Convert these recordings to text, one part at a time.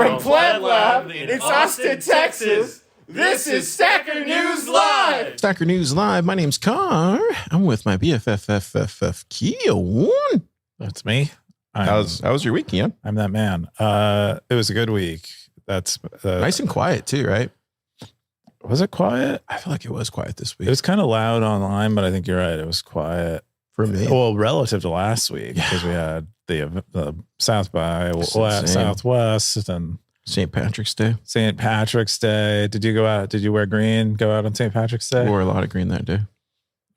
From Plant Lab in Austin, Texas, this is Stacker News Live! Stacker News Live. My name's Car. I'm with my BFF, Keon. That's me. How was your week, Keon? I'm that man. It was a good week. That's nice and quiet too, right? Was it quiet? I feel like it was quiet this week. It was kind of loud online, but I think you're right. It was quiet for me. Well, relative to last week, because we had the South by Southwest and St. Patrick's Day. St. Patrick's Day. Did you go out? Did you wear green? Go out on St. Patrick's Day? I wore a lot of green that day.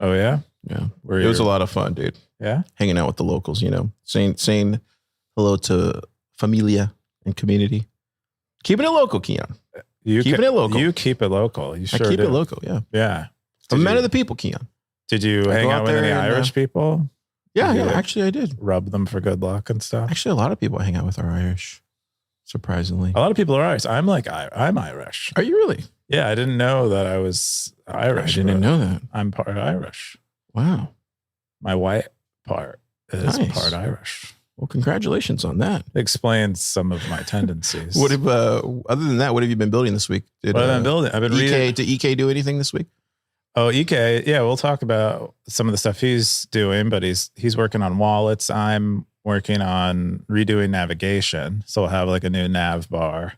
Oh yeah, yeah. It was a lot of fun, dude. Yeah, hanging out with the locals. You know, saying hello to familia and community. Keeping it local, Keon. Keeping it local. You keep it local. You sure I keep do. it local. Yeah. Yeah. I'm a man of the people, Keon. Did you hang out with any Irish people? Yeah, actually I did. Rub them for good luck and stuff. Actually, a lot of people I hang out with are Irish. Surprisingly. A lot of people are Irish. I'm Irish. Are you really? Yeah, I didn't know that I was Irish. I didn't know that. I'm part Irish. Wow. My white part is part Irish. Well, congratulations on that. Explains some of my tendencies. What have, other than that, what have you been building this week? What have I been building? I've been reading. Did EK do anything this week? Oh, EK. Yeah, we'll talk about some of the stuff he's doing, but he's working on wallets. I'm working on redoing navigation. So we'll have like a new nav bar,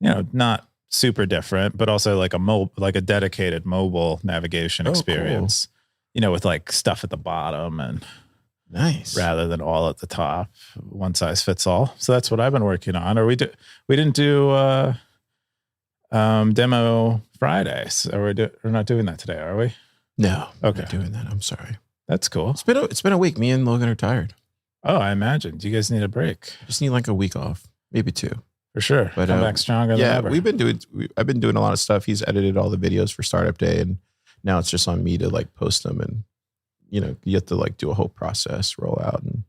you know, not super different, but also like a dedicated mobile navigation experience, cool. You know, with like stuff at the bottom and nice rather than all at the top, one size fits all. So that's what I've been working on. We didn't do demo Fridays. We're not doing that today, are we? No. Okay. We're not doing that. I'm sorry. That's cool. It's been a week. Me and Logan are tired. Oh, I imagine. Do you guys need a break? Just need like a week off, maybe two. For sure. But come back stronger than ever. I've been doing a lot of stuff. He's edited all the videos for Startup Day, and now it's just on me to like post them, and you know, you have to like do a whole process, roll out, and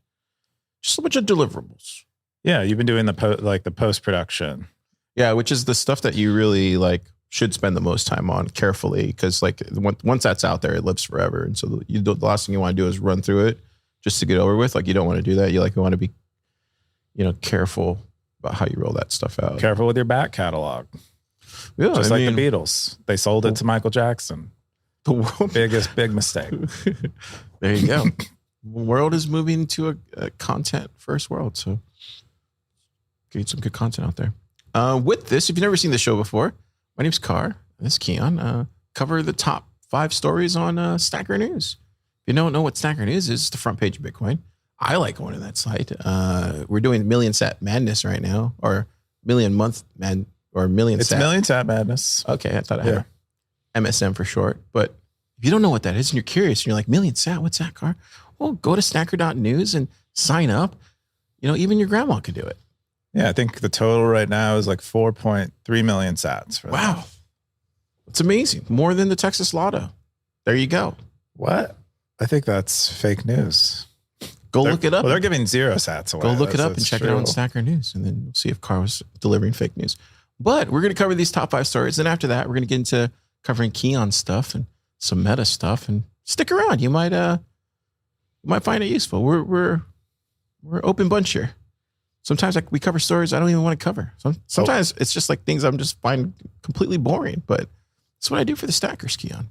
just a bunch of deliverables. Yeah, you've been doing the post production. Yeah, which is the stuff that you really like should spend the most time on carefully, because like once that's out there, it lives forever. And so the last thing you want to do is run through it just to get over with. Like you don't want to do that. You want to be, you know, careful about how you roll that stuff out. Careful with your back catalog. Yeah, just like the Beatles, they sold it to Michael Jackson. The world, big mistake. There you go. The world is moving to a content first world, so get some good content out there. With this, if you've never seen the show before, my name's Car. This is Keon. Cover the top 5 stories on Stacker News. If you don't know what Stacker News is, it's the front page of Bitcoin. I like going to that site. We're doing Million Sat Madness right now, or Million Month Mad, or Million Sat. It's Million Sat Madness. Okay, I thought I had MSM for short. But if you don't know what that is and you're curious and you're like, Million Sat, what's that, Car? Well, go to stacker.news and sign up. You know, even your grandma could do it. Yeah, I think the total right now is like 4.3 million sats. Wow. It's amazing. More than the Texas Lotto. There you go. What? I think that's fake news. Look it up. Well, they're giving 0 sats away. Go look it up and check it out on Stacker News, and then we'll see if Car was delivering fake news. But we're going to cover these top 5 stories. And after that, we're going to get into covering Keon stuff and some meta stuff. And stick around. You might find it useful. We're open bunch here. Sometimes we cover stories I don't even want to cover. Sometimes it's just like things I'm just find completely boring, but that's what I do for the stackers, Keon.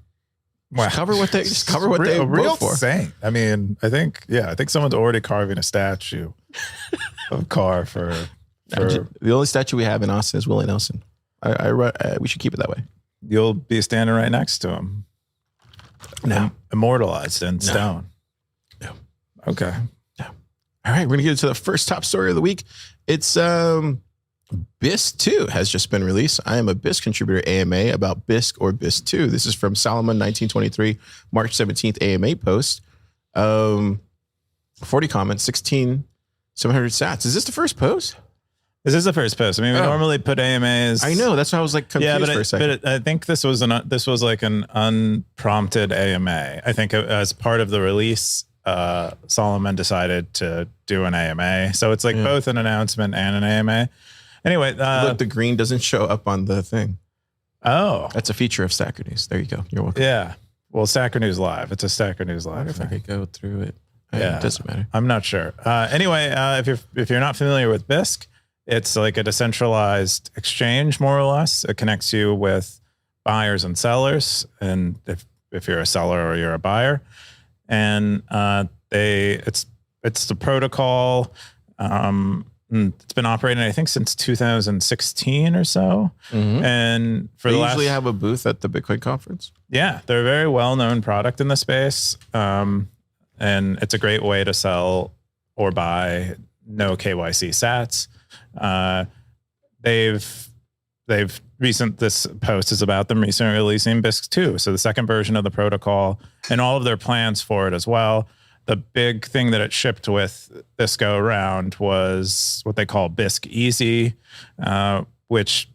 Wow. Just cover what they real for. Saint. I mean, I think someone's already carving a statue of Car for the only statue we have in Austin is Willie Nelson. We should keep it that way. You'll be standing right next to him. No. Immortalized in stone. No. Okay. All right, we're going to get into the first top story of the week. It's Bisq 2 has just been released. I am a Bisq contributor AMA about Bisq or Bisq 2. This is from Solomon 1923, March 17th AMA post. 40 comments, 16,700 sats. Is this the first post? This is the first post. I mean, we normally put AMAs. I know. That's why I was like confused for a second. But I think this was like an unprompted AMA. I think as part of the release, Solomon decided to do an AMA. So it's like both an announcement and an AMA. Anyway. Look, the green doesn't show up on the thing. Oh. That's a feature of Stacker News. There you go. You're welcome. Yeah. Well, Stacker News Live. It's a Stacker News Live. If I could go through it. Yeah. It doesn't matter. I'm not sure. Anyway, if you're not familiar with Bisq, It's like a decentralized exchange, more or less. It connects you with buyers and sellers, and if you're a seller or you're a buyer, and it's the protocol. It's been operating, I think, since 2016 or so. Mm-hmm. And for they the usually have a booth at the Bitcoin conference. Yeah, they're a very well-known product in the space. And it's a great way to sell or buy no KYC sats. This post is about them recently releasing Bisq 2. So the second version of the protocol and all of their plans for it as well. The big thing that it shipped with this go around was what they call Bisq Easy, which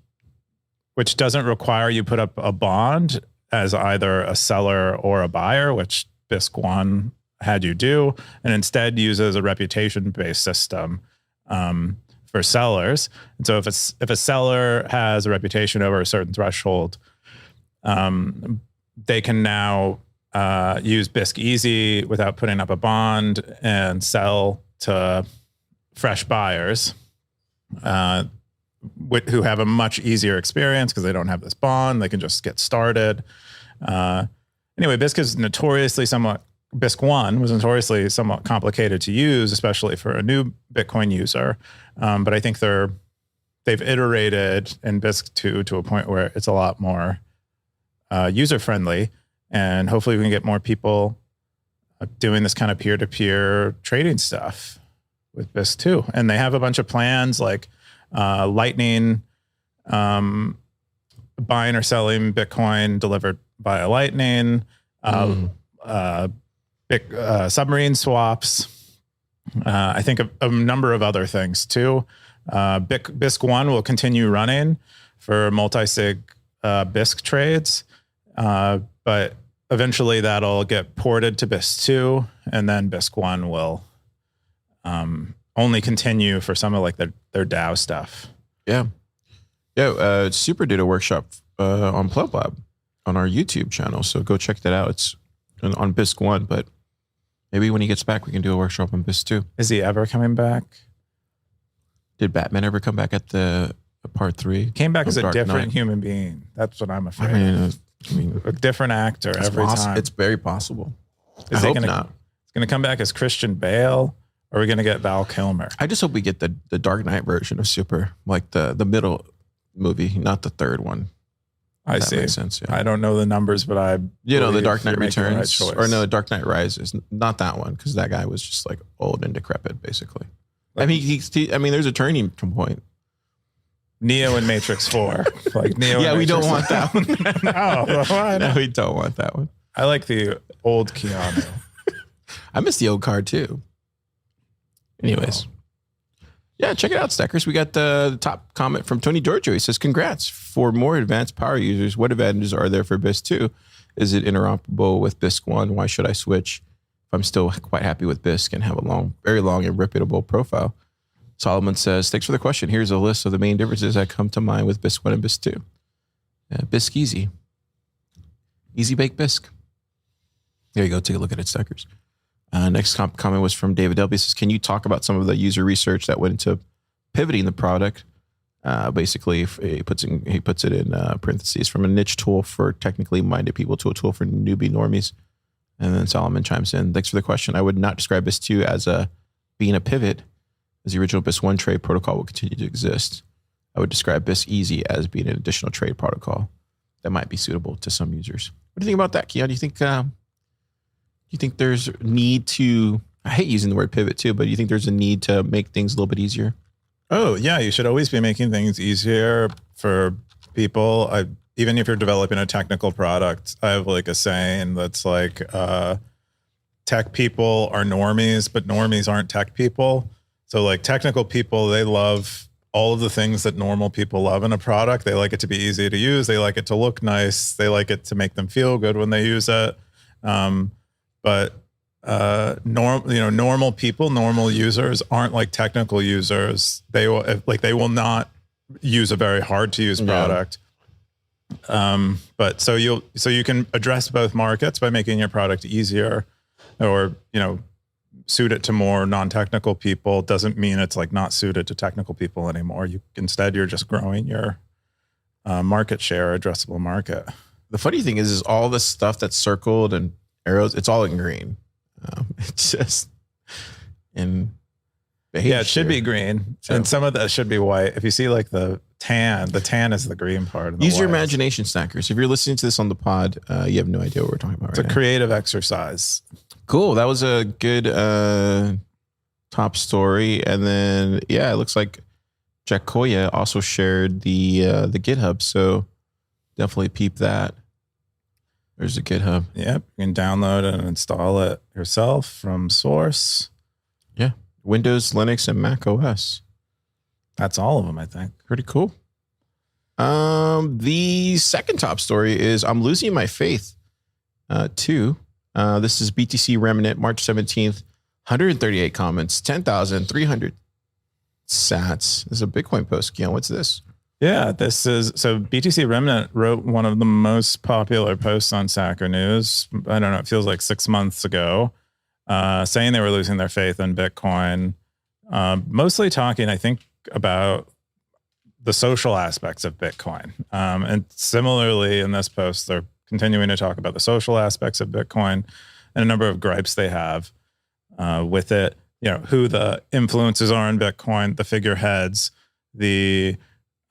doesn't require you put up a bond as either a seller or a buyer, which Bisq 1 had you do, and instead uses a reputation-based system for sellers. And so if a seller has a reputation over a certain threshold, they can now use Bisq Easy without putting up a bond and sell to fresh buyers who have a much easier experience because they don't have this bond. They can just get started. Anyway, Bisq is Bisq 1 was notoriously somewhat complicated to use, especially for a new Bitcoin user. But I think they've iterated in Bisq 2 to a point where it's a lot more user-friendly. And hopefully we can get more people doing this kind of peer-to-peer trading stuff with Bisq 2. And they have a bunch of plans like Lightning, buying or selling Bitcoin delivered via Lightning, submarine swaps. I think a number of other things too. Bisq 1 will continue running for multi-sig Bisq trades, but eventually that'll get ported to Bisq 2, and then Bisq 1 will only continue for some of like their DAO stuff. Yeah. Super did a workshop on Pleb Lab on our YouTube channel, so go check that out. It's on Bisq 1, but maybe when he gets back, we can do a workshop on Bisq 2. Is he ever coming back? Did Batman ever come back at the part 3? Came back as a Dark different Knight? human being. That's what I'm afraid of. I mean, A different actor every time. It's very possible. Is I he hope not. It's going to come back as Christian Bale, or are we going to get Val Kilmer? I just hope we get the Dark Knight version of Super, like the middle movie, not the third one. I That see. makes sense. Yeah. I don't know the numbers, but I The believe Dark Knight you're making the right Returns, choice. or no, Dark Knight Rises. Not that one, because that guy was just like old and decrepit, basically. I mean, there's a turning point. Neo in Matrix 4. Like Neo. Yeah, in we Matrix don't want that one. No, why No, not? we don't want that one. I like the old Keanu. I miss the old card too. Anyways. Yeah, check it out, Stackers. We got the top comment from Tony Giorgio. He says, congrats. For more advanced power users, what advantages are there for Bisq 2? Is it interoperable with Bisq 1? Why should I switch if I'm still quite happy with Bisq and have a very long and reputable profile? Solomon says, thanks for the question. Here's a list of the main differences that come to mind with Bisq 1 and Bisq 2. Bisq Easy. Easy Bake Bisq. There you go. Take a look at it, Stackers. Next comment was from David W. He says, can you talk about some of the user research that went into pivoting the product? Basically, he puts it in parentheses, from a niche tool for technically minded people to a tool for newbie normies. And then Solomon chimes in, thanks for the question. I would not describe Bisq 2 as being a pivot, as the original Bisq 1 trade protocol will continue to exist. I would describe Bisq Easy as being an additional trade protocol that might be suitable to some users. What do you think about that, Keon? Do you think there's a need to, I hate using the word pivot too, but do you think there's a need to make things a little bit easier? Oh, yeah. You should always be making things easier for people. Even if you're developing a technical product, I have like a saying that's like, tech people are normies, but normies aren't tech people. So like technical people, they love all of the things that normal people love in a product. They like it to be easy to use. They like it to look nice. They like it to make them feel good when they use it. But normal people, normal users aren't like technical users. They will not use a very hard to use product. But so you can address both markets by making your product easier, or suit it to more non-technical people doesn't mean it's like not suited to technical people anymore. Instead, you're just growing your market share, addressable market. The funny thing is all this stuff that's circled and arrows, it's all in green. It's just in behavior. Yeah, it should be green. So, and some of that should be white. If you see like the tan is the green part. Use your imagination, stackers. If you're listening to this on the pod, you have no idea what we're talking about. It's a creative exercise. Cool. That was a good top story. And then, yeah, it looks like Jack Koya also shared the GitHub. So definitely peep that. There's the GitHub. Yep. You can download it and install it yourself from source. Yeah. Windows, Linux, and Mac OS. That's all of them, I think. Pretty cool. The second top story is I'm losing my faith too. This is BTC Remnant, March 17th, 138 comments, 10,300 sats. This is a Bitcoin post. Keon, what's this? Yeah, this is, so BTC Remnant wrote one of the most popular posts on Sacker News. I don't know, it feels like 6 months ago, saying they were losing their faith in Bitcoin. Mostly talking, I think, about the social aspects of Bitcoin. And similarly in this post, they're continuing to talk about the social aspects of Bitcoin and a number of gripes they have with it. You know, who the influences are in Bitcoin, the figureheads, the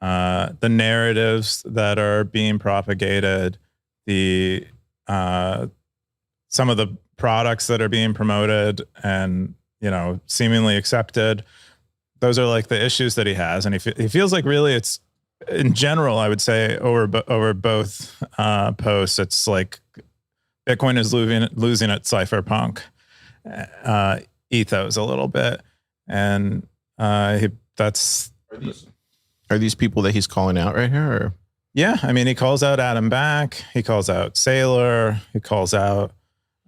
narratives that are being propagated, the some of the products that are being promoted and, you know, seemingly accepted. Those are like the issues that he has, and he feels like really it's, in general, I would say over both posts, it's like Bitcoin is losing its cypherpunk ethos a little bit, and that's. Are these people that he's calling out right here? Or? Yeah, I mean, he calls out Adam Back, he calls out Saylor, he calls out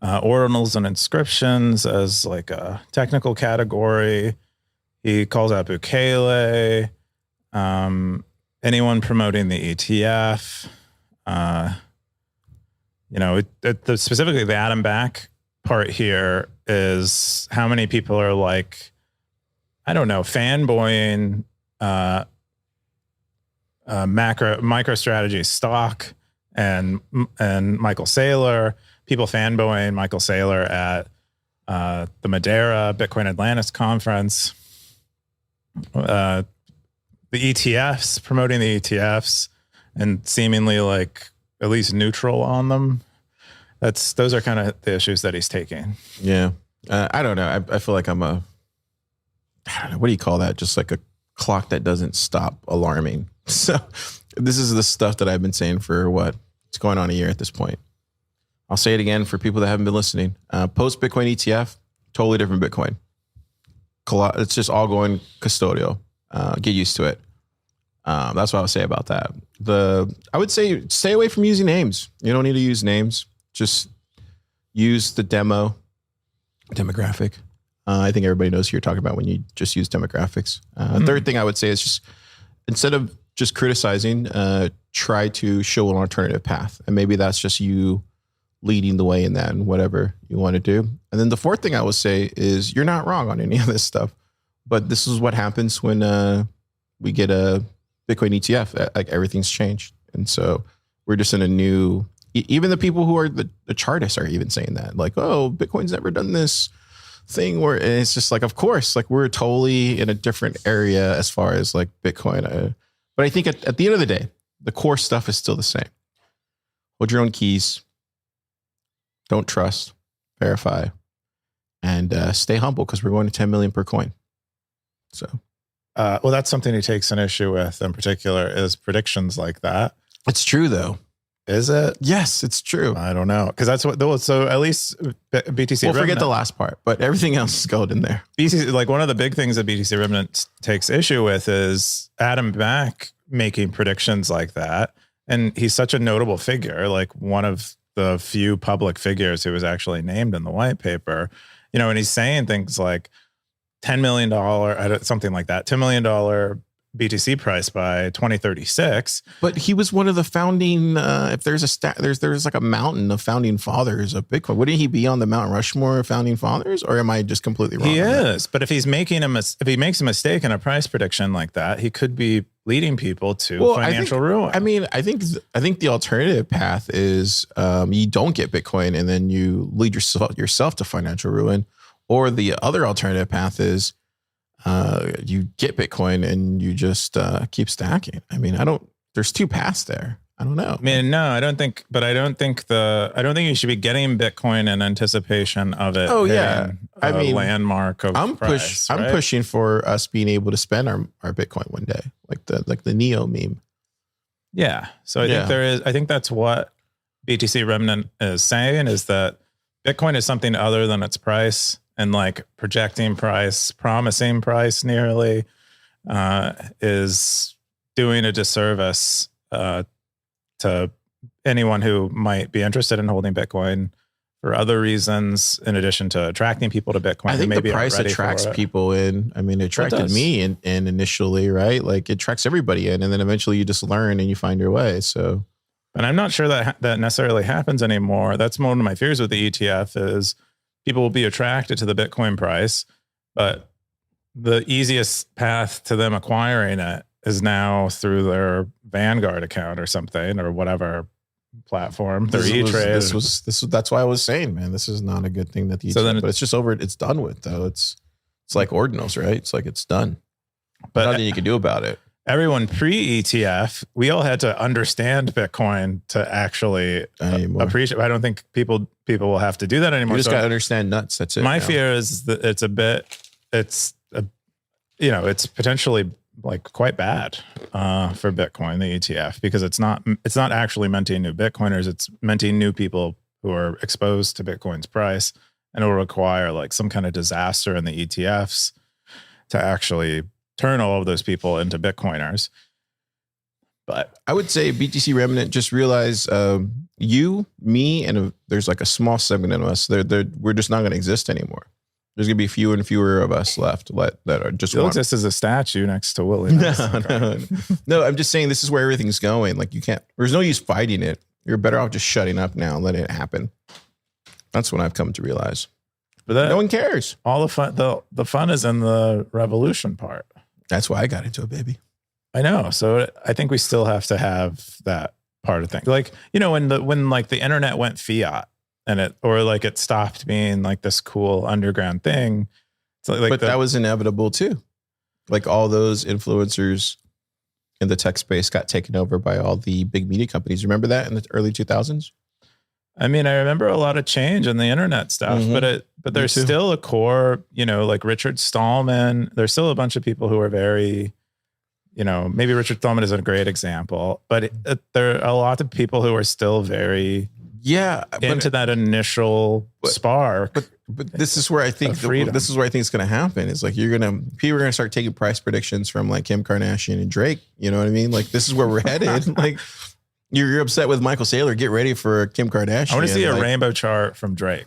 ordinals and inscriptions as like a technical category. He calls out Bukele, anyone promoting the ETF. You know, specifically the Adam Back part here is how many people are like, I don't know, fanboying MicroStrategy stock and Michael Saylor, people fanboying Michael Saylor at the Madeira Bitcoin Atlantis conference. The ETFs, promoting the ETFs and seemingly like at least neutral on them. Those are kind of the issues that he's taking. Yeah. I don't know. I feel like I don't know, what do you call that? Just like a clock that doesn't stop alarming. So this is the stuff that I've been saying for it's going on a year at this point. I'll say it again for people that haven't been listening. Post Bitcoin ETF, totally different Bitcoin. It's just all going custodial. Get used to it. That's what I would say about that. I would say stay away from using names. You don't need to use names. Just use the demographic. I think everybody knows who you're talking about when you just use demographics. Third thing I would say is just instead of just criticizing, try to show an alternative path. And maybe that's just you leading the way in that and whatever you want to do. And then the fourth thing I would say is you're not wrong on any of this stuff, but this is what happens when we get a Bitcoin ETF. Like everything's changed. And so we're just in a new, even the people who are the chartists are even saying that, like, oh, Bitcoin's never done this thing where, and it's just like, of course, like we're totally in a different area as far as like Bitcoin. But I think at the end of the day, the core stuff is still the same. Hold your own keys. Don't trust, verify, and stay humble because we're going to 10 million per coin. So, well, that's something he takes an issue with in particular is predictions like that. It's true though. Is it? Yes, it's true. I don't know. Because that's what, so at least BTC We'll Remnant, forget the last part, but everything else is going in there. BTC, like one of the big things that BTC Remnant takes issue with is Adam Back making predictions like that. And he's such a notable figure, like one of the few public figures who was actually named in the white paper, and he's saying things like $10 million, something like that, $10 million BTC price by 2036. But he was one of the founding. If there's there's like a mountain of founding fathers of Bitcoin. Wouldn't he be on the Mount Rushmore of founding fathers? Or am I just completely wrong? He is. But if he's making if he makes a mistake in a price prediction like that, he could be leading people to financial ruin. I mean, I think the alternative path is you don't get Bitcoin and then you lead yourself to financial ruin, or the other alternative path is you get Bitcoin and you just keep stacking. I mean, there's two paths there. I don't know. I mean, no, I don't think you should be getting Bitcoin in anticipation of it. Oh yeah. I mean, landmark of I'm pushing for us being able to spend our Bitcoin one day, like the Neo meme. Yeah. So I think that's what BTC Remnant is saying, is that Bitcoin is something other than its price, and like projecting price, promising price nearly, is doing a disservice to anyone who might be interested in holding Bitcoin for other reasons, in addition to attracting people to Bitcoin. I think the price attracts people in. I mean, it attracted me in initially, right? Like it attracts everybody in, and then eventually you just learn and you find your way. So, and I'm not sure that necessarily happens anymore. That's one of my fears with the ETF is people will be attracted to the Bitcoin price, but the easiest path to them acquiring it is now through their Vanguard account or something, or whatever platform. Their E-Trade. That's why I was saying, man, this is not a good thing that the ETF, but it's just over. It's done with though. It's like ordinals, right? It's like it's done. But nothing you can do about it. Everyone pre-ETF, we all had to understand Bitcoin to actually appreciate. I don't think people will have to do that anymore. You just got to understand nuts. That's it. My fear is that it's potentially like quite bad for Bitcoin, the ETF, because it's not actually minting new Bitcoiners. It's minting new people who are exposed to Bitcoin's price, and it will require like some kind of disaster in the ETFs to actually turn all of those people into Bitcoiners. But I would say BTC Remnant, just realize you, me, and there's like a small segment of us. We're just not going to exist anymore. There's going to be fewer and fewer of us left that are just. You'll exist as a statue next to Willie. No. I'm just saying this is where everything's going. Like you can't. There's no use fighting it. You're better off just shutting up now and letting it happen. That's what I've come to realize. But no one cares. All the fun. The fun is in the revolution part. That's why I got into it, baby. I know. So I think we still have to have that part of things. Like, when like the internet went fiat and it stopped being like this cool underground thing. But that was inevitable too. Like all those influencers in the tech space got taken over by all the big media companies. Remember that in the early 2000s? I mean, I remember a lot of change in the internet stuff, but there's still a core, like Richard Stallman. There's still a bunch of people who are very, maybe Richard Stallman isn't a great example, but there are a lot of people who are still very into that initial spark. But this is where I think it's going to happen. It's like people are going to start taking price predictions from like Kim Kardashian and Drake. You know what I mean? Like this is where we're headed. Like. You're upset with Michael Saylor. Get ready for Kim Kardashian. I want to see a rainbow chart from Drake.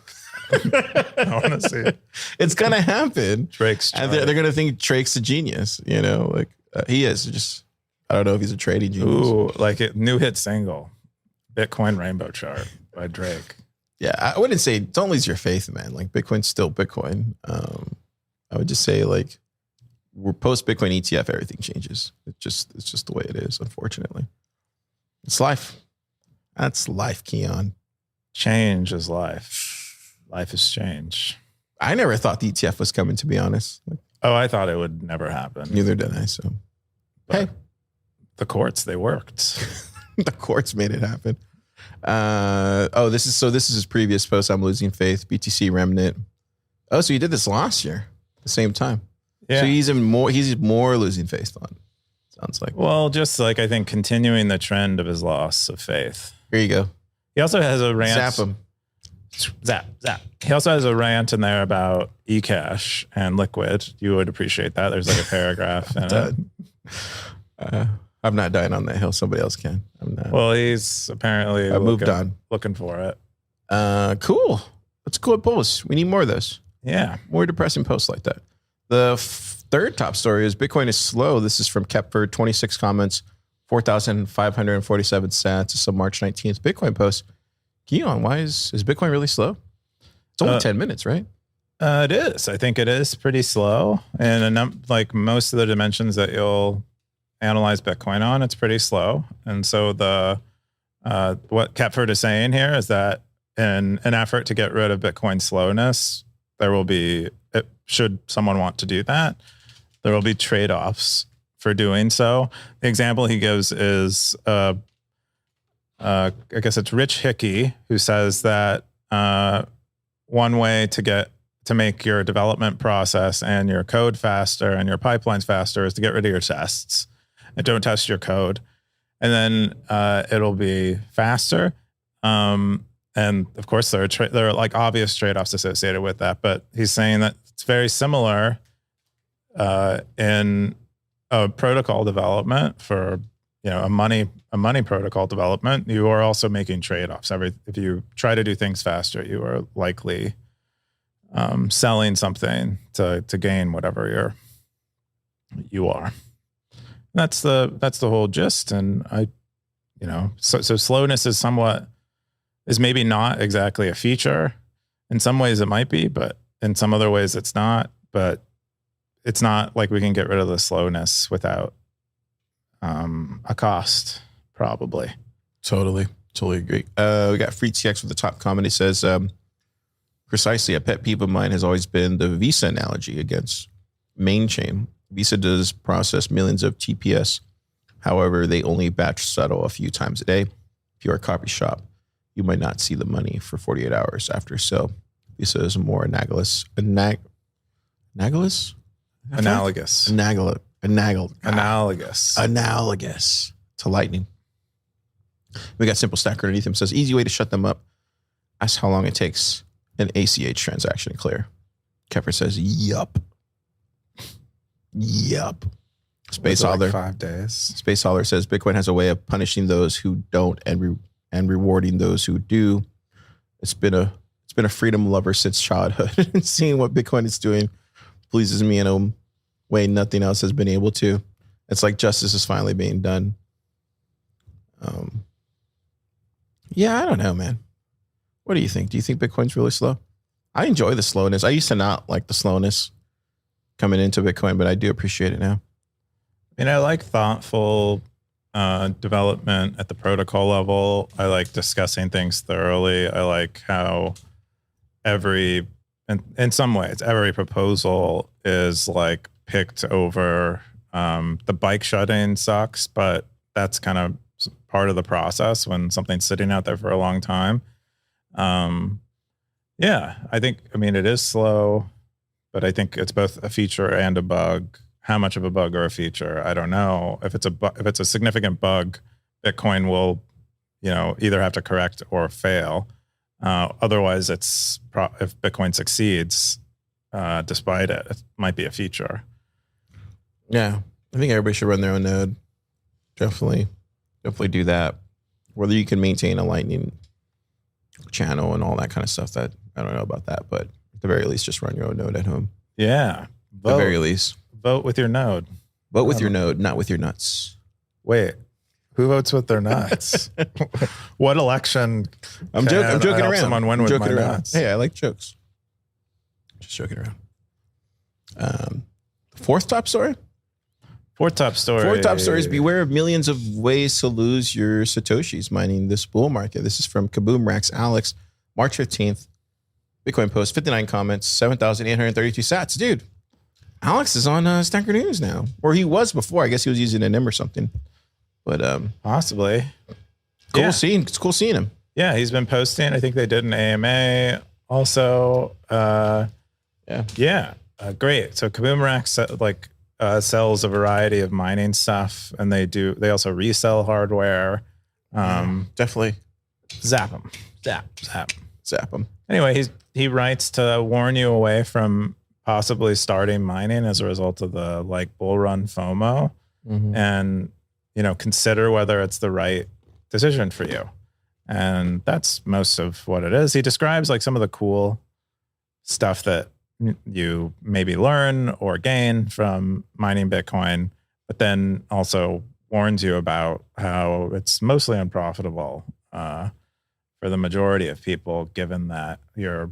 I want to see it. It's going to happen. Drake's chart. And they're going to think Drake's a genius. He is. Just I don't know if he's a trading genius. Ooh, like a new hit single, Bitcoin Rainbow Chart by Drake. Yeah, I wouldn't say don't lose your faith, man. Like Bitcoin's still Bitcoin. I would just say like we're post Bitcoin ETF, everything changes. It's just the way it is, unfortunately. It's life. That's life, Keon. Change is life. Life is change. I never thought the ETF was coming, to be honest. I thought it would never happen. Neither did I. So, but the courts, they worked. The courts made it happen. This is his previous post. I'm losing faith. BTC Remnant. Oh, so he did this last year, at the same time. Yeah. So he's more losing faith on. Sounds like. Well, just like I think continuing the trend of his loss of faith. Here you go. He also has a rant. Zap him. Zap. He also has a rant in there about eCash and Liquid. You would appreciate that. There's like a paragraph in it. I'm not dying on that hill. Somebody else can. I'm not. Well, he's apparently looking for it. Cool. That's a cool post. We need more of those. Yeah. More depressing posts like that. third top story is Bitcoin is slow. This is from Kepford, 26 comments, 4,547 sats. It's a March 19th Bitcoin post. Keon, why is Bitcoin really slow? It's only 10 minutes, right? It is. I think it is pretty slow. And like most of the dimensions that you'll analyze Bitcoin on, it's pretty slow. And so what Kepford is saying here is that in an effort to get rid of Bitcoin slowness, should someone want to do that, there will be trade-offs for doing so. The example he gives is, I guess it's Rich Hickey, who says that one way to make your development process and your code faster and your pipelines faster is to get rid of your tests and don't test your code. And then it'll be faster. And of course, there are like obvious trade-offs associated with that. But he's saying that it's very similar in a protocol development for a money protocol development. You are also making trade-offs. If you try to do things faster, you are likely selling something to gain whatever you are. That's the whole gist. And so slowness is maybe not exactly a feature. In some ways it might be, but in some other ways it's not. But it's not like we can get rid of the slowness without a cost, probably. Totally agree. We got Free TX with the top comment. He says, precisely, a pet peeve of mine has always been the Visa analogy against main chain. Visa does process millions of TPS. However, they only batch settle a few times a day. If you're a copy shop, you might not see the money for 48 hours after sale. Visa is more analogous to Lightning. We got Simple Stacker underneath him. Says, easy way to shut them up. Ask how long it takes an ACH transaction to clear. Kepler says, yup. Space Holler. Like 5 days. Space Holler says, Bitcoin has a way of punishing those who don't and rewarding those who do. It's been a freedom lover since childhood. And seeing what Bitcoin is doing pleases me in a way nothing else has been able to. It's like justice is finally being done. Yeah, I don't know, man. What do you think? Do you think Bitcoin's really slow? I enjoy the slowness. I used to not like the slowness coming into Bitcoin, but I do appreciate it now. I like thoughtful development at the protocol level. I like discussing things thoroughly. I like how in some ways, every proposal is like picked over. The bike shutting sucks, but that's kind of part of the process when something's sitting out there for a long time. Yeah, it is slow, but I think it's both a feature and a bug. How much of a bug or a feature, I don't know. If it's a significant bug, Bitcoin will, either have to correct or fail. Otherwise, if Bitcoin succeeds, despite it, it might be a feature. Yeah, I think everybody should run their own node. Definitely do that. Whether you can maintain a Lightning channel and all that kind of stuff, that I don't know about that, but at the very least, just run your own node at home. Yeah, at the very least. Vote with your node. Vote with your node, not with your nuts. Wait, who votes with their nuts? What election? I'm joking around. Someone win with my nuts. Hey, I like jokes. Just joking around. Fourth top story is beware of millions of ways to lose your Satoshis mining this bull market. This is from Kaboom Racks Alex, March 15th. Bitcoin post, 59 comments, 7,832 sats. Dude, Alex is on Stacker News now. Or he was before. I guess he was using an M or something. But possibly. It's cool seeing him. Yeah, he's been posting. I think they did an AMA also. Great. So Kaboom Racks sells a variety of mining stuff, and they also resell hardware. Definitely. Zap them. Zap them. Anyway, he writes to warn you away from possibly starting mining as a result of the bull run FOMO, and consider whether it's the right decision for you. And that's most of what it is. He describes some of the cool stuff that you maybe learn or gain from mining Bitcoin, but then also warns you about how it's mostly unprofitable for the majority of people, given that you're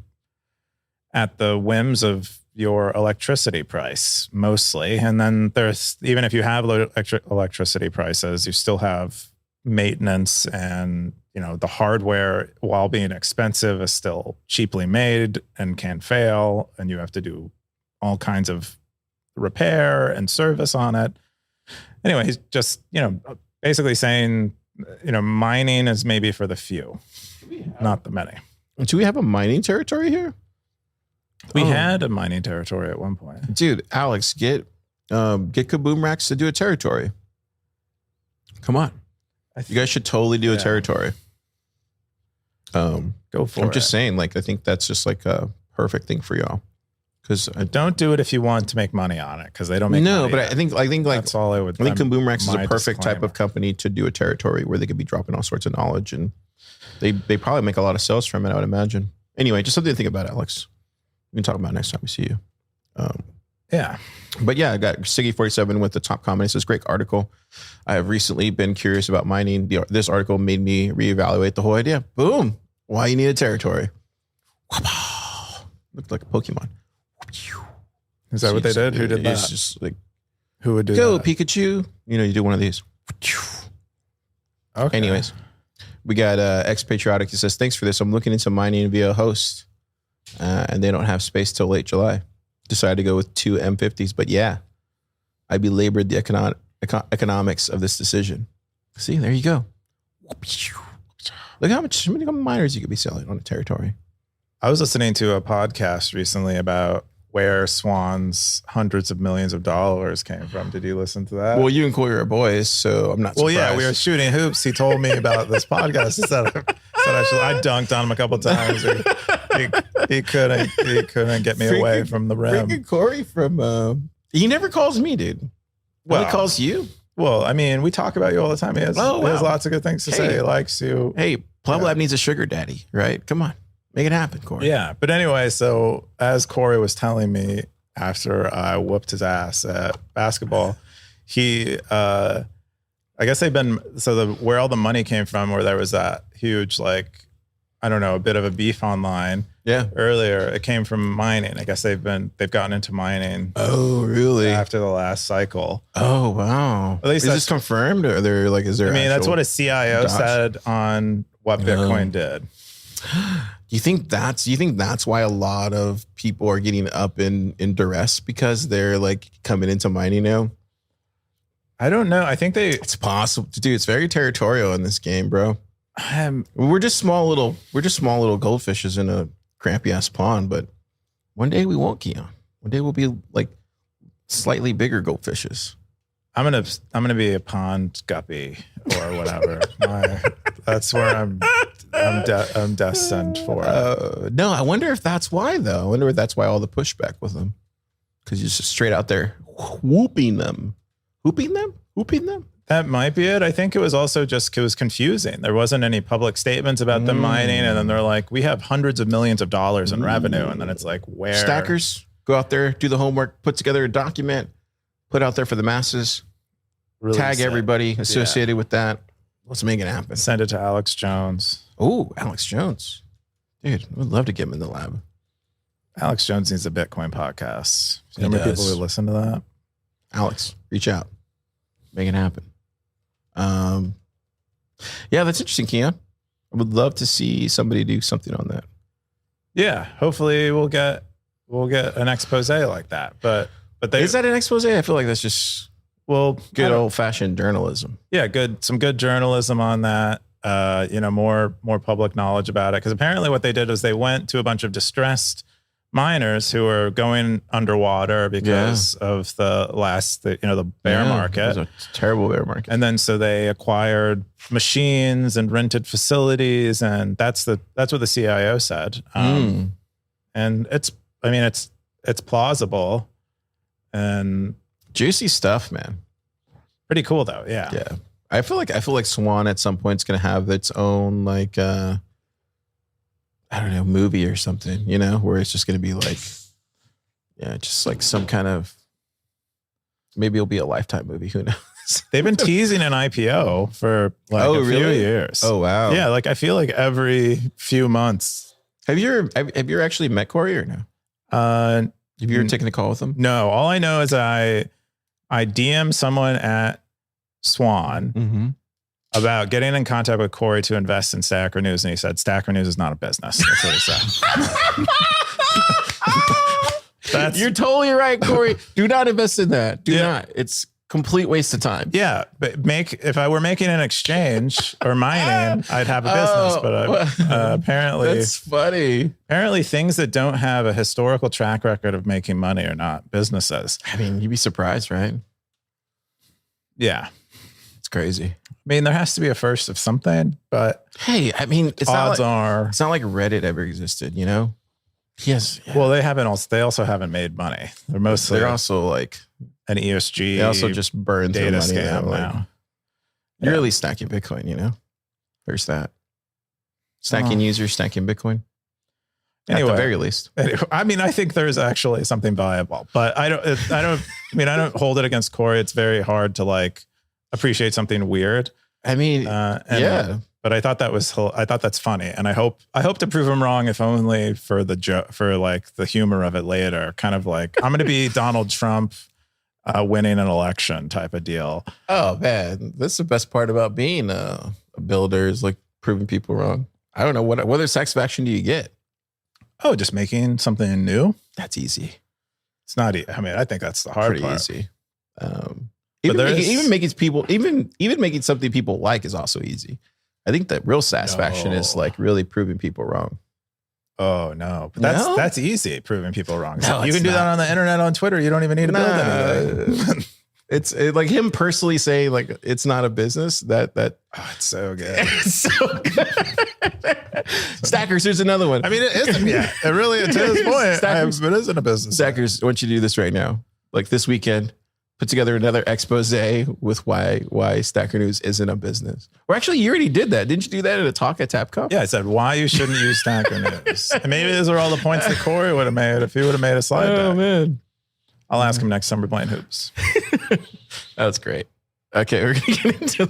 at the whims of your electricity price mostly. And then there's, even if you have low electricity prices, you still have maintenance, and the hardware, while being expensive, is still cheaply made and can fail, and you have to do all kinds of repair and service on it. Anyway, he's just basically saying mining is maybe for the few, not the many. Do we have a mining territory here? We had a mining territory at one point. Dude, Alex, get Kaboom Racks to do a territory. Come on. You guys should totally do a territory. Go for it. I'm just saying, I think that's just a perfect thing for y'all. Because don't do it if you want to make money on it, because they don't make money. No, but I think that's all I would. I think Kaboom Racks is a perfect type of company to do a territory where they could be dropping all sorts of knowledge, and they probably make a lot of sales from it, I would imagine. Anyway, just something to think about, Alex. We can talk about it next time we see you. Yeah. But yeah, I got Siggy47 with the top comment. It says, great article. I have recently been curious about mining. This article made me reevaluate the whole idea. Boom. Why you need a territory. Looked like a Pokemon. Is that what they did? Who did that? It's just who would do go that? Pikachu. You do one of these. Okay. Anyways, we got Ex-Patriotic. He says, thanks for this. I'm looking into mining via host. And they don't have space till late July. Decided to go with 2 M50s, but yeah, I belabored the economics of this decision. See, there you go. Look how many miners you could be selling on a territory. I was listening to a podcast recently about where Swan's hundreds of millions of dollars came from. Did you listen to that? Well, you and Corey are boys, so I'm not surprised. Well, yeah, we were shooting hoops. He told me about this podcast. I dunked on him a couple of times. He couldn't get me away from the rim. Freaking Corey from he never calls me, dude. Well, he calls you. Well, I mean, we talk about you all the time. He has lots of good things to say. He likes you. Hey, Plum Lab needs a sugar daddy, right? Come on. Make it happen, Corey. Yeah. But anyway, so as Corey was telling me after I whooped his ass at basketball, he I guess they've been where all the money came from, where there was that huge a bit of a beef online. Yeah. Earlier, it came from mining. I guess they've gotten into mining. Oh, really? After the last cycle. Oh, wow. At least is this confirmed, or is there? I mean, that's what a CIO said on what Bitcoin did. Do you think that's why a lot of people are getting up in duress, because they're coming into mining now? I don't know. I think it's possible, dude. It's very territorial in this game, bro. We're just small little goldfishes in a crampy ass pond, but one day we won't, Keon. One day we'll be slightly bigger goldfishes. I'm gonna be a pond guppy or whatever. That's where I'm destined for. No, I wonder if that's why though. I wonder if that's why all the pushback with them, because you're just straight out there whooping them. That might be it. I think it was also just, it was confusing. There wasn't any public statements about them mining. And then they're like, we have hundreds of millions of dollars in revenue. And then it's like, where? Stackers, go out there, do the homework, put together a document, put out there for the masses, really tag everybody associated with that. Let's make it happen. Send it to Alex Jones. Oh, Alex Jones. Dude, we'd love to get him in the lab. Alex Jones needs a Bitcoin podcast. How many people would listen to that? Alex, reach out. Make it happen. Yeah, that's interesting, Keon. I would love to see somebody do something on that. Yeah, hopefully we'll get an expose like that. But is that an expose? I feel like that's just good old fashioned journalism. Yeah, some good journalism on that. More public knowledge about it, because apparently what they did was they went to a bunch of distressed miners who were going underwater because of the bear market. It was a terrible bear market. And then so they acquired machines and rented facilities, and that's what the CIO said. And it's plausible and juicy stuff, man. Pretty cool though. Yeah. Yeah. I feel like Swan at some point is going to have its own movie or something, where it's just going to be Yeah, just like some kind of, maybe it'll be a Lifetime movie. Who knows? They've been teasing an IPO for like a few years. Oh, wow. Yeah, like I feel like every few months. Have you ever actually met Corey or no? Have you ever taken a call with him? No. All I know is I DM someone at Swan about getting in contact with Corey to invest in Stacker News, and he said Stacker News is not a business. That's what he said. You're totally right, Corey. Do not invest in that. Do not. It's complete waste of time. Yeah, but if I were making an exchange or mining, I'd have a business. But apparently, that's funny. Apparently, things that don't have a historical track record of making money are not businesses. I mean, you'd be surprised, right? Yeah, it's crazy. I mean, there has to be a first of something, but hey, I mean, it's not like Reddit ever existed, you know? Yes. Yeah. Well, they also haven't made money. They're also like an ESG. They also just burn data through money scam now. You're really stacking Bitcoin, you know? There's that. Stacking users, stacking Bitcoin. Anyway, at the very least. I mean, I think there's actually something viable, but I don't hold it against Corey. It's very hard to like appreciate something weird. I mean, but I thought that's funny, and I hope to prove him wrong, if only for like the humor of it later. Kind of like I'm going to be Donald Trump winning an election type of deal. Oh man, that's the best part about being a builder is like proving people wrong. I don't know what other satisfaction do you get? Oh, just making something new. That's easy. It's not. I mean, I think that's the hard part. Easy. Even making something people like is also easy. I think that real satisfaction is like really proving people wrong. Oh no, but that's easy, proving people wrong. No, you can do that on the internet, on Twitter. You don't even need to build anything. It's like him personally saying like it's not a business. It's so good. It's so good. Stackers, here's another one. I mean, it isn't yet. It really, to this point, it isn't a business. Stackers, I want you to do this right now. Like this weekend, put together another expose with why Stacker News isn't a business. Or actually, you already did that. Didn't you do that at a talk at TapCon? Yeah, I said why you shouldn't use Stacker News. And maybe those are all the points that Corey would have made if he would have made a slide deck. Oh, man. I'll ask him next time we're playing hoops. That's great. Okay, we're going to get into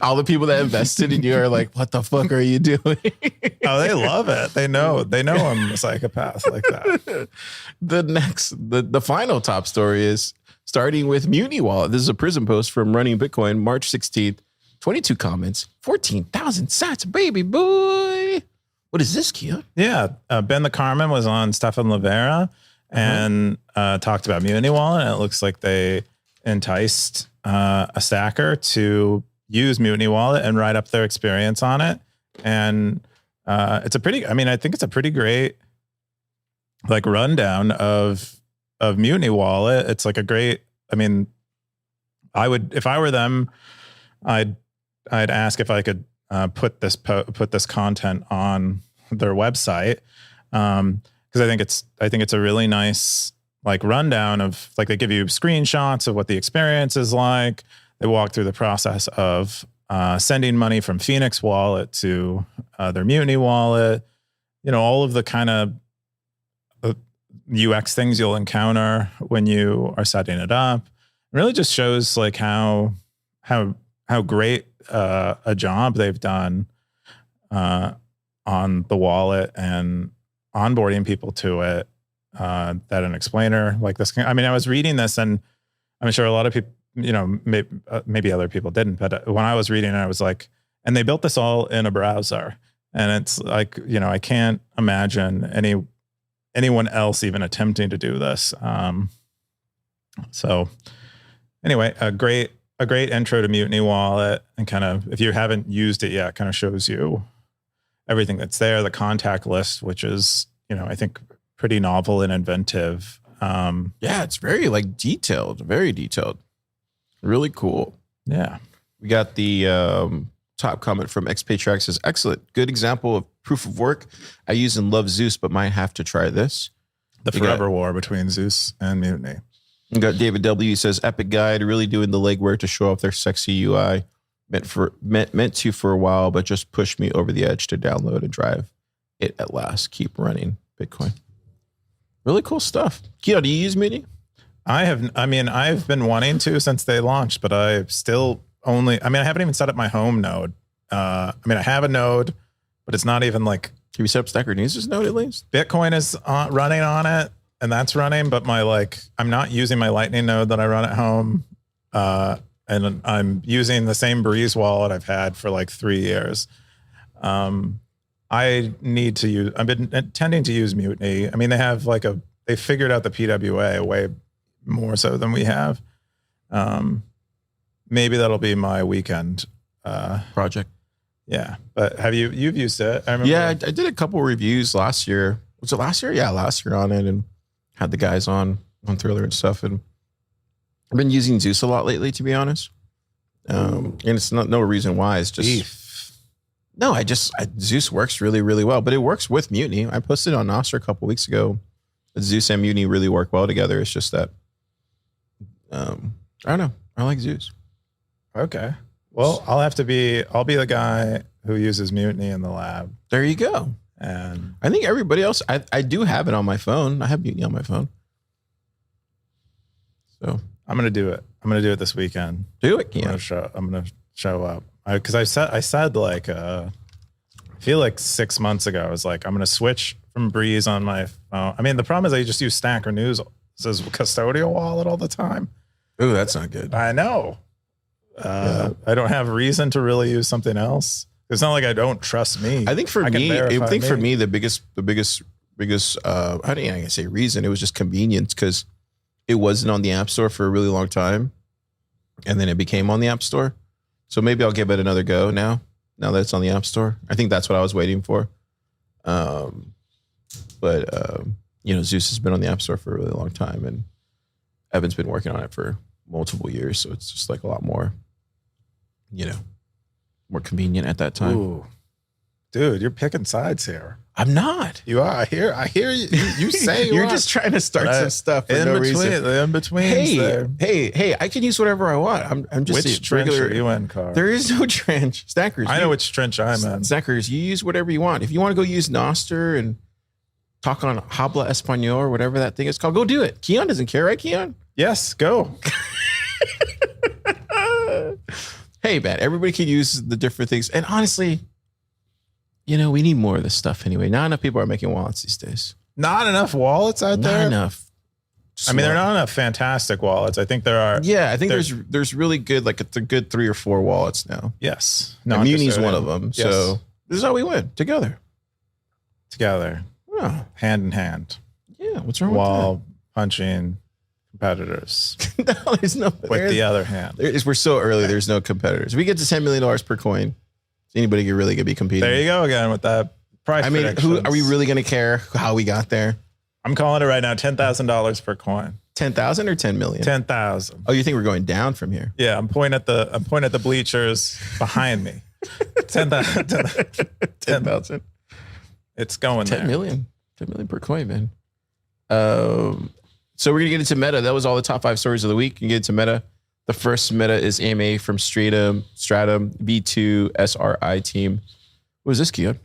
all the people that invested in you are like, what the fuck are you doing? Oh, they love it. They know I'm a psychopath like that. The final top story is starting with Mutiny Wallet. This is a Prism post from Running Bitcoin, March 16th. 22 comments, 14,000 sats, baby boy. What is this, Kia? Yeah, Ben the Carmen was on Stefan Livera and talked about Mutiny Wallet. And it looks like they enticed a stacker to use Mutiny Wallet and write up their experience on it. And I think it's a pretty great like rundown of Mutiny Wallet. It's like a great, I mean, if I were them, I'd ask if I could put this content on their website. Because I think it's a really nice like rundown of like they give you screenshots of what the experience is like. They walk through the process of sending money from Phoenix Wallet to their Mutiny Wallet. You know, all of the kind of UX things you'll encounter when you are setting it up. It really just shows like how great a job they've done on the wallet and onboarding people to it, that an explainer like this. I mean, I was reading this and I'm sure a lot of people, you know, maybe other people didn't, but when I was reading it, I was like, and they built this all in a browser. And it's like, you know, I can't imagine anyone else even attempting to do this. So anyway, a great intro to Mutiny Wallet, and kind of, if you haven't used it yet, kind of shows you everything that's there. The contact list, which is, you know, I think pretty novel and inventive. Yeah, it's very like very detailed. Really cool. Yeah. We got the top comment from XPaytrack says, excellent. Good example of proof of work. I use and love Zeus, but might have to try this. The forever war between Zeus and Mutiny. We got David W. says, epic guide, really doing the legwork to show off their sexy UI. Meant to for a while, but just pushed me over the edge to download and drive it at last. Keep running Bitcoin. Really cool stuff. Keto, do you use Mutiny? I've been wanting to since they launched, but I still I haven't even set up my home node. I have a node, but it's not even like. Can you set up Stacker News' node at least? Bitcoin is running on it, and that's running, but I'm not using my Lightning node that I run at home. And I'm using the same Breeze wallet I've had for like 3 years. I've been intending to use Mutiny. I mean, they figured out the PWA way more so than we have. Maybe that'll be my weekend project. Yeah. But you've used it? I remember. Yeah, I did a couple reviews last year. Was it last year? Yeah, last year on it, and had the guys on Thriller and stuff. And I've been using Zeus a lot lately, to be honest. And it's no reason why. It's just Beef. No, Zeus works really, really well, but it works with Mutiny. I posted on Nostr a couple weeks ago that Zeus and Mutiny really work well together. It's just that I don't know. I like Zeus. Okay. Well, I'll be the guy who uses Mutiny in the lab. There you go. And I think everybody else, I do have it on my phone. I have Mutiny on my phone. So I'm going to do it. I'm going to do it this weekend. Do it. I'm going to show up. Cause I said like, I feel like 6 months ago, I was like, I'm going to switch from Breeze on my phone. I mean, the problem is I just use Stacker News as a custodial wallet all the time. Ooh, that's not good. I know. I don't have reason to really use something else. It's not like I don't trust me. I think for me, the biggest, how do I say reason? It was just convenience because it wasn't on the App Store for a really long time, and then it became on the App Store. So maybe I'll give it another go now that it's on the App Store. I think that's what I was waiting for. Zeus has been on the App Store for a really long time, and Evan's been working on it for multiple years. So it's just like a lot more, more convenient at that time. Ooh. Dude, you're picking sides here. I'm not. You are. I hear you. You say you're just trying to start some stuff for no reason. The in between. Hey! I can use whatever I want. I'm just which trench are you in, Carl? There is no trench. Stackers. I know which trench I'm in. Stackers, you use whatever you want. If you want to go use Nostr and talk on Habla Español or whatever that thing is called, go do it. Keon doesn't care, right, Keon? Yes, go. Hey, man, everybody can use the different things, and honestly. We need more of this stuff anyway. Not enough people are making wallets these days. Not enough wallets out there? Not enough. There are not enough fantastic wallets. I think there are. Yeah, I think there's really good, like it's a good 3 or 4 wallets now. Yes. Muni's one of them. Yes. So this is how we win. Together. Yeah. Hand in hand. Yeah. What's wrong While punching competitors. No, there's no. With the other hand. We're so early. There's no competitors. If we get to $10 million per coin. Anybody could really be competing. There you go again with that price. I mean, who are we really going to care how we got there? I'm calling it right now. $10,000 per coin. 10,000 or 10 million? 10,000. Oh, you think we're going down from here? Yeah, I'm pointing at the bleachers behind me. 10,000. 10,000. It's going 10 there. 10 million per coin, man. So we're gonna get into meta. That was all the top 5 stories of the week. You can get into meta. The first meta is AMA from Stratum V2 SRI team. What was this, Keon?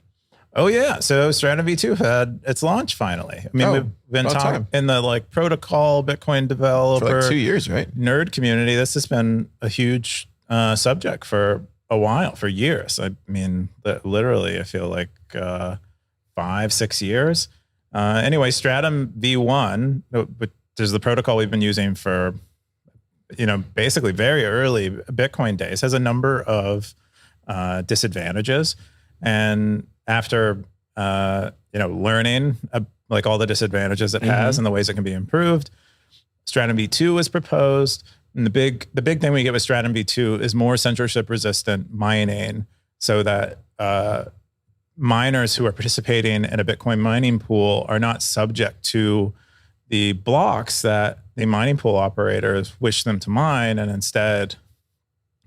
Oh yeah, so Stratum V2 had its launch finally. I mean, we've been talking in the protocol Bitcoin developer for like 2 years, right? Nerd community. This has been a huge subject for a while, for years. I mean, literally, I feel like 5-6 years. Anyway, Stratum V1, which is the protocol we've been using for basically very early Bitcoin days, has a number of disadvantages. And after, learning like all the disadvantages it has and the ways it can be improved, Stratum V2 was proposed. And the big thing we get with Stratum V2 is more censorship resistant mining so that miners who are participating in a Bitcoin mining pool are not subject to the blocks that the mining pool operators wish them to mine, and instead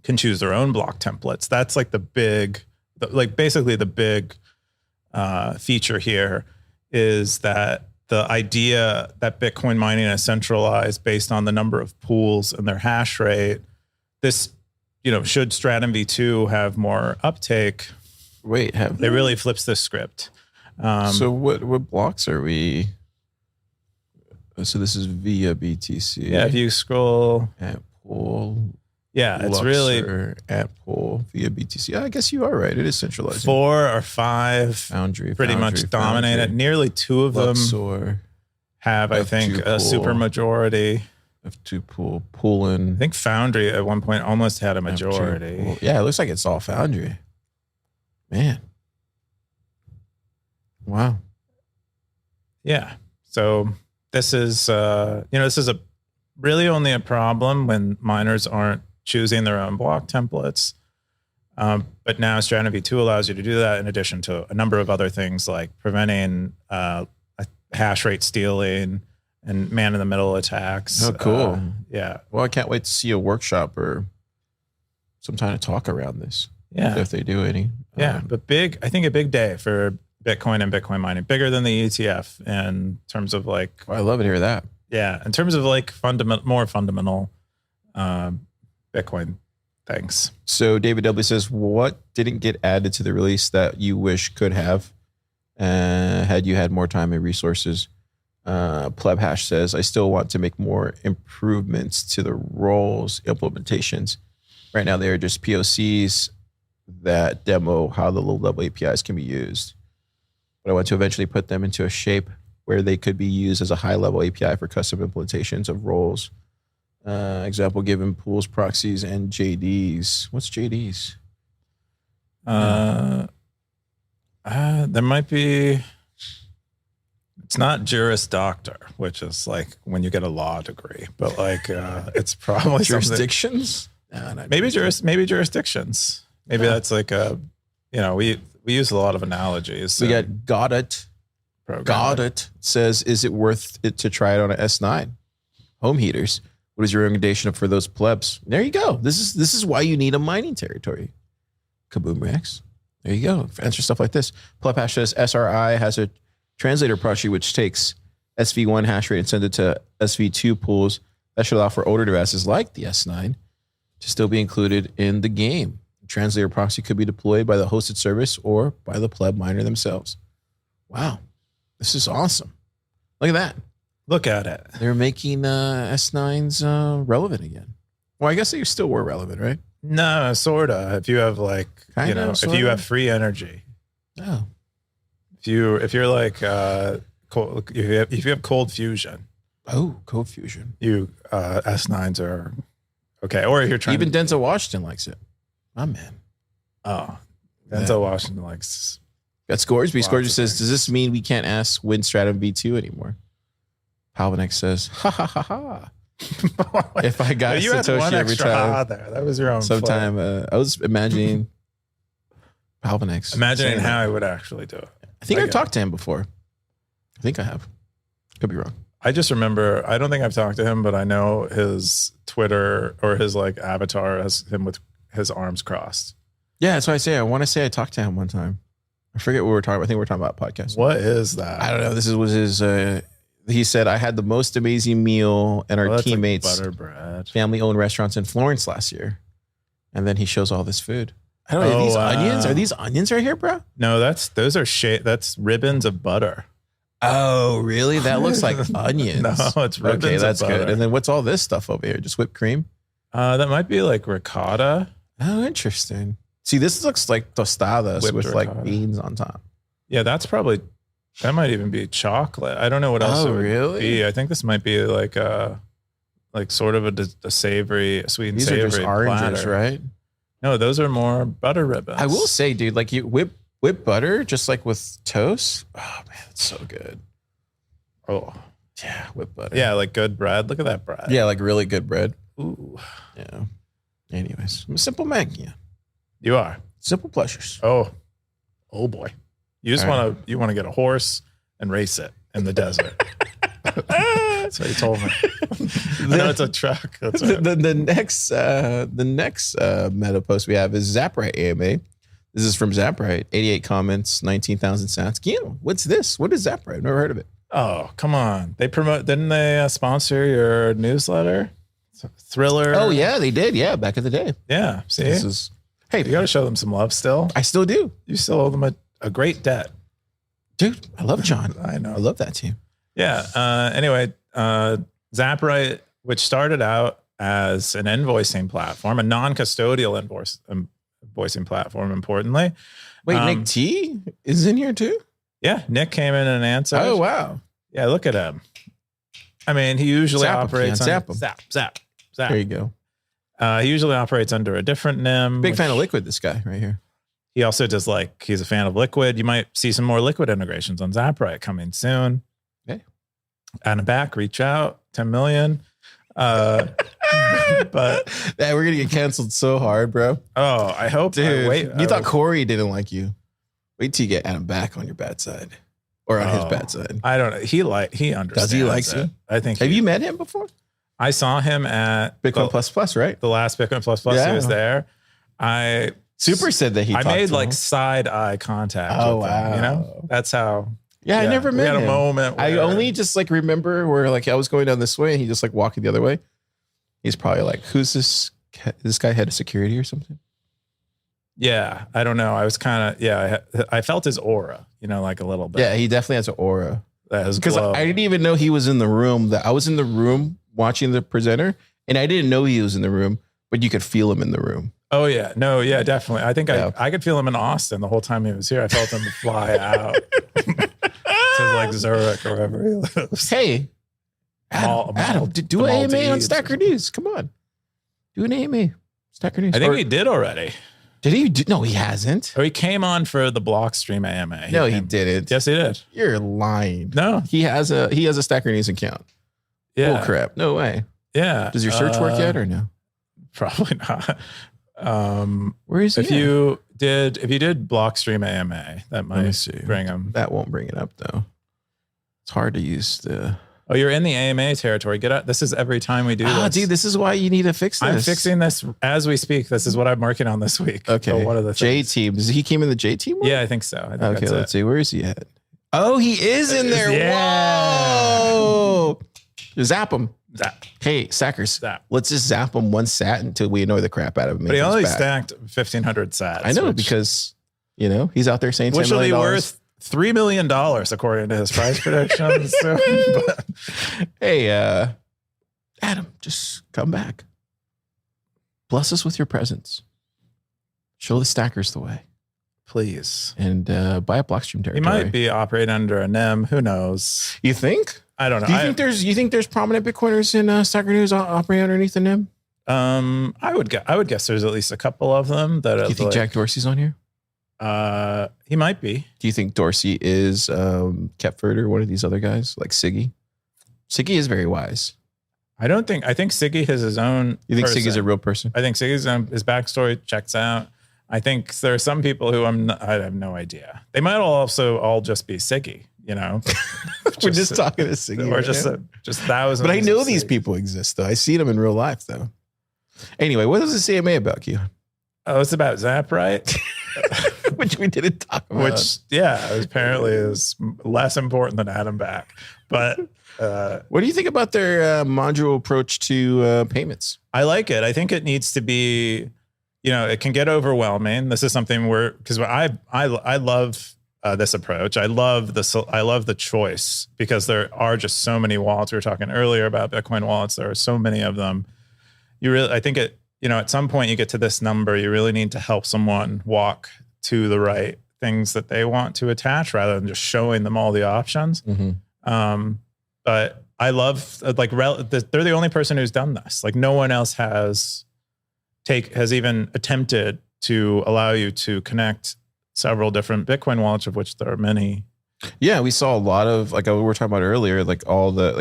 can choose their own block templates. That's like the big feature here is that the idea that Bitcoin mining is centralized based on the number of pools and their hash rate. This, should Stratum V2 have more uptake, it really flips the script. So what blocks are we? So this is via BTC. Yeah, if you scroll at pool. Yeah, it's Luxor, at pool via BTC. I guess you are right. It is centralized. 4 or 5 Foundry pretty much dominate it. Nearly 2 of Luxor, them have, I think, F2 a pool. super majority. F2 pool, Poolin. I think Foundry at one point almost had a majority. Yeah, it looks like it's all Foundry. Man. Wow. Yeah. So this is, this is really only a problem when miners aren't choosing their own block templates. But now Stratum V2 allows you to do that in addition to a number of other things like preventing hash rate stealing and man-in-the-middle attacks. Oh, cool. Yeah. Well, I can't wait to see a workshop or some kind of talk around this. Yeah. If they do any. Yeah. But I think a big day for Bitcoin and Bitcoin mining, bigger than the ETF in terms of like. Well, I love to hear that. Yeah. In terms of like more fundamental Bitcoin things. So David W says, what didn't get added to the release that you wish could have had you had more time and resources? Pleb Hash says, I still want to make more improvements to the roles implementations. Right now, they are just POCs that demo how the low-level APIs can be used. But I want to eventually put them into a shape where they could be used as a high-level API for custom implementations of roles. Example given, pools, proxies, and JDs. What's JDs? There might be... It's not Juris Doctor, which is like when you get a law degree, but like it's probably jurisdictions. Maybe jurisdictions. Maybe that's like we use a lot of analogies. We got it. Says, is it worth it to try it on an S9? Home heaters. What is your recommendation for those plebs? There you go. This is why you need a mining territory. Kaboom Rex. There you go. Answer stuff like this. Pleb Hash says SRI has a translator proxy which takes SV1 hash rate and sends it to SV2 pools. That should allow for older devices like the S9 to still be included in the game. The translator proxy could be deployed by the hosted service or by the pleb miner themselves. Wow. This is awesome. Look at that. Look at it. They're making S9s relevant again. Well, I guess they still were relevant, right? No, sorta. If you have like, if you have free energy. Oh. If you're like cold, if you have cold fusion. Oh, cold fusion. You S9s are okay. Or if you're trying even Denzel Washington likes it. My man. Oh. Denzel Washington likes. Got Scoresby. Scoresby says, does this mean we can't ask win Stratum V2 anymore? Palvanek says, ha ha ha ha. If I got you Satoshi had one every extra time. ha there. That was your own sometime I was imagining Palvanek's. Imagining how I would actually do it. I think I've talked to him before. I think I have. Could be wrong. I just remember, I don't think I've talked to him, but I know his Twitter or his like avatar has him with his arms crossed. Yeah, that's what I say. I want to say I talked to him one time. I forget what we were talking about. I think we were talking about podcast. What is that? I don't know. This was his, he said, I had the most amazing meal and our teammates, like butter bread. Family-owned restaurants in Florence last year. And then he shows all this food. I don't know. Are these onions? Are these onions right here, bro? No, that's ribbons of butter. Oh, really? That looks like onions. No, it's ribbons. Okay, that's of butter. good. And then what's all this stuff over here? Just whipped cream? That might be like ricotta. Oh, interesting. See, this looks like tostadas Whipped with ricotta. like beans on top. Yeah, that might even be chocolate. I don't know what else it would really? be. I think this might be like sort of a savory, sweet and These savory are just oranges, platter. right? No, those are more butter ribbons. I will say, dude, like you whip butter just like with toast. Oh man, it's so good. Oh yeah, whip butter. Yeah, like good bread. Look at that bread. Yeah, like really good bread. Ooh. Yeah. Anyways, I'm a simple man. Yeah. You are. Simple pleasures. Oh boy. You just want to get a horse and race it in the desert. That's what you told me. I know it's a truck. That's right. The next meta post we have is Zaprite AMA. This is from Zaprite. 88 comments, 19,000 sats. Guillermo, what's this? What is Zaprite? I've never heard of it. Oh, come on. Didn't they sponsor your newsletter? Thriller. Oh yeah, they did. Yeah, back in the day. Yeah. See, hey, you got to show them some love still. I still do. You still owe them a great debt. Dude, I love John. I know. I love that team. Yeah. Anyway, Zaprite, which started out as an invoicing platform, a non-custodial invoicing platform, importantly. Wait, Nick T is in here too? Yeah, Nick came in and answered. Oh, wow. Yeah, look at him. I mean, he usually operates on zap him. Zap. There you go. He usually operates under a different NIM. Big fan of Liquid, this guy right here. He also does he's a fan of Liquid. You might see some more Liquid integrations on Zaprite coming soon. Okay. And back, reach out, 10 million. But we're going to get canceled so hard, bro. Oh, I hope. Dude, you thought Corey didn't like you. Wait till you get Adam back on your bad side. Or on his bad side. I don't know. He understands. Does he like you? I think. Have you met him before? I saw him at Bitcoin Plus, right? The last Bitcoin Plus. He was there. Super said that I made side eye contact. Oh, with wow. him, you know, that's how. Yeah, I never met him. We had a moment. I only just remember where I was going down this way and he just walking the other way. He's probably who's this? This guy head of security or something? Yeah, I don't know. I was kind of, I felt his aura, a little bit. Yeah, he definitely has an aura. Because I didn't even know he was in the room. I was in the room watching the presenter and I didn't know he was in the room, but you could feel him in the room. Oh, yeah. No, yeah, definitely. I think I could feel him in Austin the whole time he was here. I felt him fly out to Zurich or wherever he lives. Hey, Adam, do an AMA on Stacker News. Come on. Do an AMA. Stacker News. I think he did already. Did he? No, he hasn't. Or he came on for the Blockstream AMA. He didn't. Yes, he did. You're lying. No. He has a Stacker News account. Yeah. Oh, crap. No way. Yeah. Does your search work yet or no? Probably not. Where is he? If you did Blockstream AMA, that might bring him. That won't bring it up though. It's hard to use the. Oh, you're in the AMA territory. Get out. This is every time we do this. Dude, this is why you need to fix this. I'm fixing this as we speak. This is what I'm working on this week. Okay. So one of the J team. Does he came in the J team one? Yeah, I think so. Okay, let's see. Where is he at? Oh, he is in there. Yeah. Whoa. Zap him. Zap. Hey, Sackers. Zap. Let's just zap him one sat until we annoy the crap out of him. But he only stacked 1,500 sats. I know because, he's out there saying $10 which million. will be worth $3 million according to his price predictions. But, hey, Adam, just come back. Bless us with your presence. Show the stackers the way. Please. And buy a Blockstream territory. He might be operating under a NIM. Who knows? You think? I don't know. Do you think there's prominent Bitcoiners in Stacker News operating underneath the NIM? I would guess there's at least a couple of them that. Do you think Jack Dorsey's on here? He might be. Do you think Dorsey is Kepford or one of these other guys like Siggy? Siggy is very wise. I think Siggy has his own. You think Siggy's a real person? I think Siggy's his backstory checks out. I think there are some people who I have no idea. They might also all just be Siggy, We're just talking to Siggy. Or just thousands. But I know these people exist, though. I see them in real life, though. Anyway, what is the CMA about, Keon? Oh, it's about Zaprite. Which we didn't talk about. Which, apparently is less important than Adam back. But what do you think about their modular approach to payments? I like it. I think it needs to be, it can get overwhelming. This is something because I love this approach. I love the choice because there are just so many wallets. We were talking earlier about Bitcoin wallets. There are so many of them. I think at some point you get to this number, you really need to help someone walk to the right things that they want to attach rather than just showing them all the options. Mm-hmm. But I love they're the only person who's done this. No one else has even attempted to allow you to connect several different Bitcoin wallets, of which there are many. Yeah, we saw a lot of we were talking about earlier,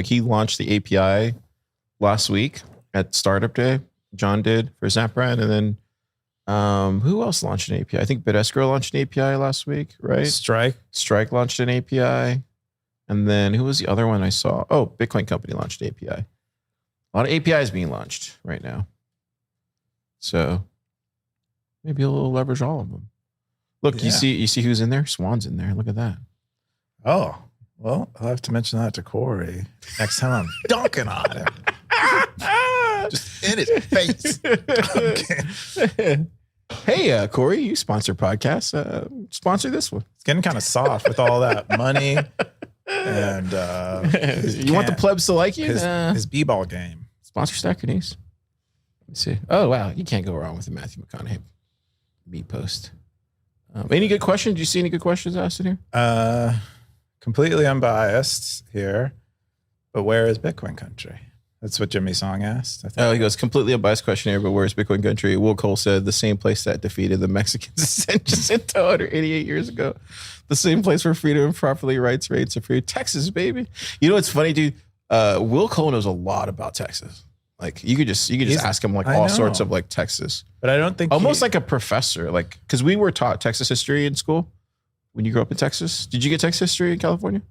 he launched the API last week at Startup Day. John did for Zaprite, and then who else launched an API? I think Bisq launched an API last week, right? Strike launched an API, and then who was the other one I saw? Oh, Bitcoin Company launched an API. A lot of APIs being launched right now, so maybe we'll leverage all of them. Look, you see who's in there? Swan's in there. Look at that. Oh, well, I'll have to mention that to Corey next time I'm dunking on him. Just in his face. Okay. Hey, Corey, you sponsor podcasts. Sponsor this one. It's getting kind of soft with all that money And you want the plebs to like you? His b-ball game. Sponsor Stacker News. Let's see. Oh, wow. You can't go wrong with the Matthew McConaughey me post. Any good questions? Do you see any good questions asked in here? Completely unbiased here, but where is Bitcoin country? That's what Jimmy Song asked. I think. Oh, he goes, completely unbiased question here, but where's Bitcoin country? Will Cole said the same place that defeated the Mexicans in Jacinto 188 years ago. The same place where freedom and property rights rates are free. Texas, baby. You know what's funny, dude? Will Cole knows a lot about Texas. Like you could just ask him like all sorts of like Texas. But I don't think almost like a professor, like because we were taught Texas history in school when you grew up in Texas. Did you get Texas history in California?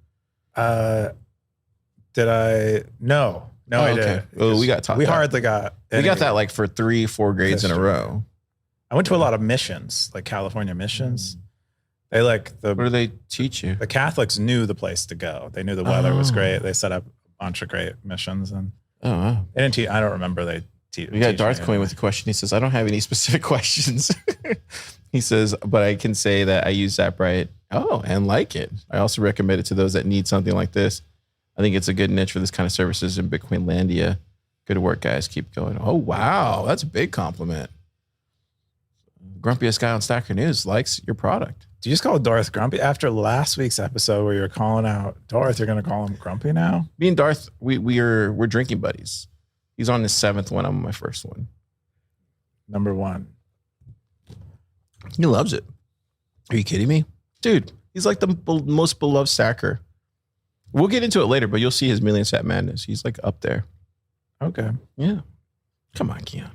Did I? No, I didn't. Oh, we got taught. We hardly got. We got that like for 3-4 grades in a row. I went to a lot of missions, like California missions. They like the. What do they teach you? The Catholics knew the place to go. They knew the weather was great. They set up a bunch of great missions, and wow. They didn't teach. I don't remember they. We got Darth coming with a question. He says, "I don't have any specific questions." He says, "But I can say that I use Zaprite. Oh, and like it. I also recommend it to those that need something like this. I think it's a good niche for this kind of services in Bitcoinlandia. Good work, guys. Keep going." Oh, wow. That's a big compliment. Grumpiest guy on Stacker News likes your product. Do you just call Darth grumpy? After last week's episode where you were calling out Darth, you're going to call him grumpy now? Me and Darth, we're drinking buddies. He's on his 7th one. I'm on my 1st one. Number 1. He loves it. Are you kidding me? Dude, he's like the most beloved stacker. We'll get into it later, but you'll see his Million Sat Madness. He's like up there. Okay. Yeah. Come on, Keon.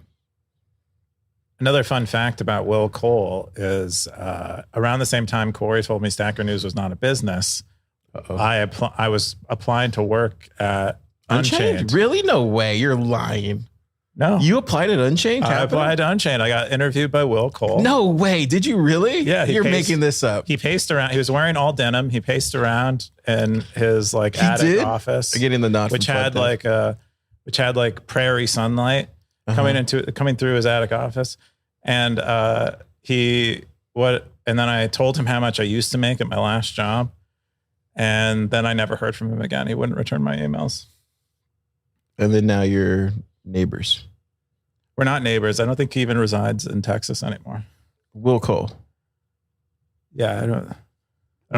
Another fun fact about Will Cole is around the same time Corey told me Stacker News was not a business, I was applying to work at Unchained. Really? No way. You're lying. No. You applied at Unchained Capital? I applied to Unchained. I got interviewed by Will Cole. No way. Did you really? Yeah. You're making this up. He paced around. He was wearing all denim. He paced around in his like attic office. Getting the nod which had like prairie sunlight coming through his attic office. And and then I told him how much I used to make at my last job. And then I never heard from him again. He wouldn't return my emails. And then now you're neighbors. We're not neighbors. I don't think he even resides in Texas anymore. Will Cole. Yeah, I don't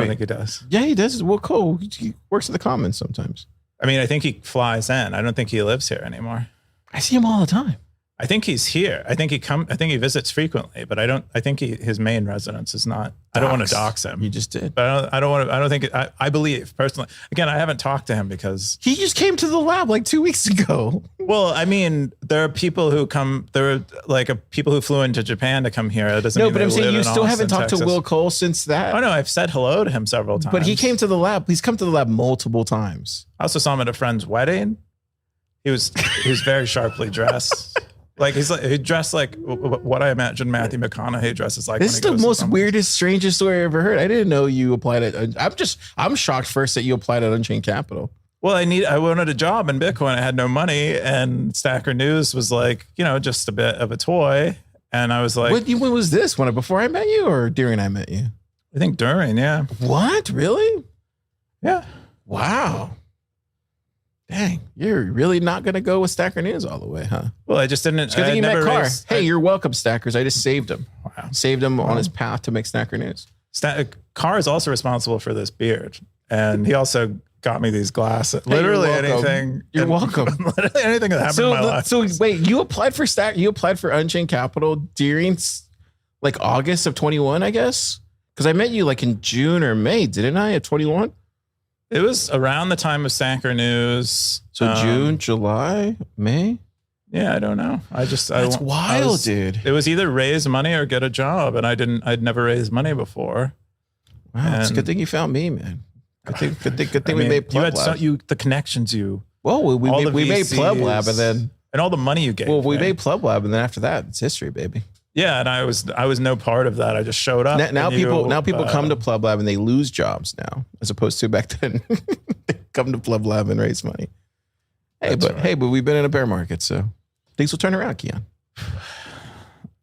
think he does. Yeah, he does. Will Cole. He works at the Commons sometimes. I mean, I think he flies in. I don't think he lives here anymore. I see him all the time. I think he's here. I think he visits frequently, but I think his main residence is not. I don't want to dox him. You just did. But I believe personally, again, I haven't talked to him because he just came to the lab like 2 weeks ago. Well, I mean, there are people who people who flew into Japan to come here. That doesn't mean but I'm saying you still Austin, haven't talked Texas. to Will Cole since that. Oh no, I've said hello to him several times. But he came to the lab. He's come to the lab multiple times. I also saw him at a friend's wedding. He was very sharply dressed. Like he dressed like what I imagine Matthew McConaughey dresses like. This is the most weirdest, strangest story I ever heard. I didn't know you applied at. I'm shocked first that you applied at Unchained Capital. Well, I wanted a job in Bitcoin. I had no money, and Stacker News was like, just a bit of a toy. And I was like, when was this? Before I met you or during I met you? I think during, yeah. What? Really? Yeah. Wow. Dang, you're really not going to go with Stacker News all the way, huh? Well, I just didn't. It's good thing you met Carr. Hey, you're welcome, Stackers. I just saved him. Wow. Saved him on his path to make Stacker News. Carr is also responsible for this beard. And he also got me these glasses. Hey, literally anything. You're welcome. Literally anything that happened in my life. So wait, you applied for Unchained Capital during like August of 21, I guess? Because I met you like in June or May, didn't I, at 21? It was around the time of Stacker News. So June, July, May? Yeah, I don't know. That's wild, dude. It was either raise money or get a job. And I'd never raised money before. Wow, it's a good thing you found me, man. Good thing we made Pleb Lab. The connections you. Well, we made Pleb Lab and then. And all the money you gave. Well, we made Pleb Lab and then after that, it's history, baby. Yeah, and I was no part of that. I just showed up. Now people come to Pleb Lab and they lose jobs now, as opposed to back then. They come to Pleb Lab and raise money. Hey, but we've been in a bear market, so things will turn around, Keon.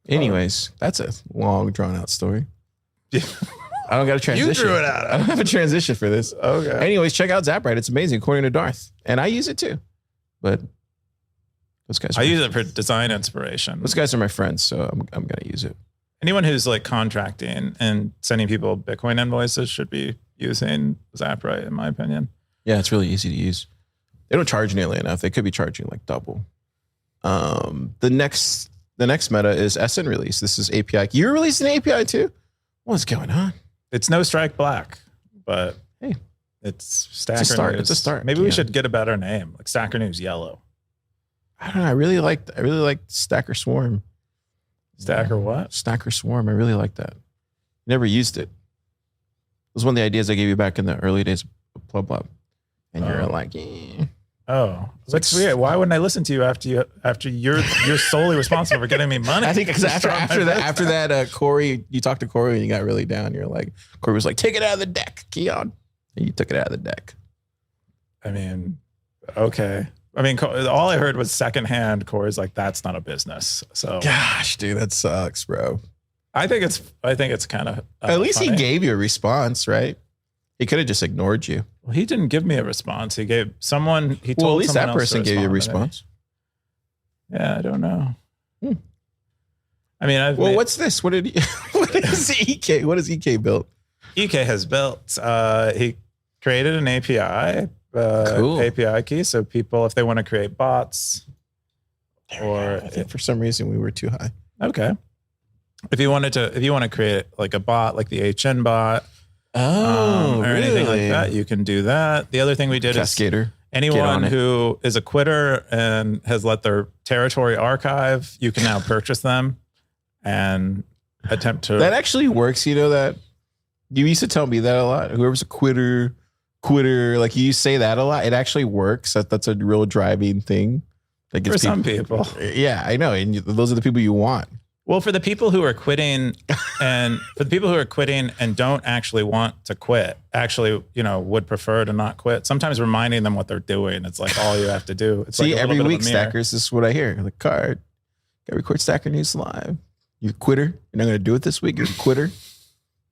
Anyways, that's a long, drawn out story. I don't got a transition. You drew it out. I don't have a transition for this. Okay. Anyways, check out Zaprite. It's amazing, according to Darth. And I use it too. But those guys I use it for design inspiration. Those guys are my friends, so I'm going to use it. Anyone who's like contracting and sending people Bitcoin invoices should be using Zaprite, in my opinion. Yeah, it's really easy to use. They don't charge nearly enough. They could be charging like double. The next meta is SN release. This is API. You're releasing API too? What's going on? It's no Strike Black, but hey, it's Stacker it's a start. News. It's a start. Maybe we should get a better name, like Stacker News Yellow. I don't know. I really like Stacker Swarm. Stacker what? Stacker Swarm. I really like that. Never used it. It was one of the ideas I gave you back in the early days of Plub Lab. And you're like, yeah. Oh, that's weird. Why wouldn't I listen to you after you're solely responsible for getting me money? I think because after that, Corey, you talked to Corey and you got really down. You're like, Corey was like, take it out of the deck, Keon. And you took it out of the deck. I mean, okay. I mean, all I heard was secondhand. Corey's like, that's not a business. So, gosh, dude, that sucks, bro. I think it's kind of at least funny. He gave you a response, right? He could have just ignored you. Well, he didn't give me a response. He gave someone. He told at least someone that else person to gave you a respond, response. Yeah, I don't know. I mean, what's this? What is EK? What has EK built? EK has built. He created an API. Cool. API key, so people, if they want to create bots, or I think for some reason we were too high. Okay, if you want to create like a bot, like the HN bot, or anything like that, you can do that. The other thing we did Cascader. is anyone who is a quitter and has let their territory archive, you can now purchase them and attempt to. That actually works. You know that you used to tell me that a lot. Whoever's a quitter, like you say that a lot. It actually works. That's a real driving thing. That gets for some people. Yeah, I know. And those are the people you want. Well, for the people who are quitting and don't actually want to quit, actually, would prefer to not quit. Sometimes reminding them what they're doing. It's like all you have to do. It's See, like every week, Stackers, this is what I hear. The card, got to record Stacker News live. You're a quitter. You're not going to do it this week. You're a quitter.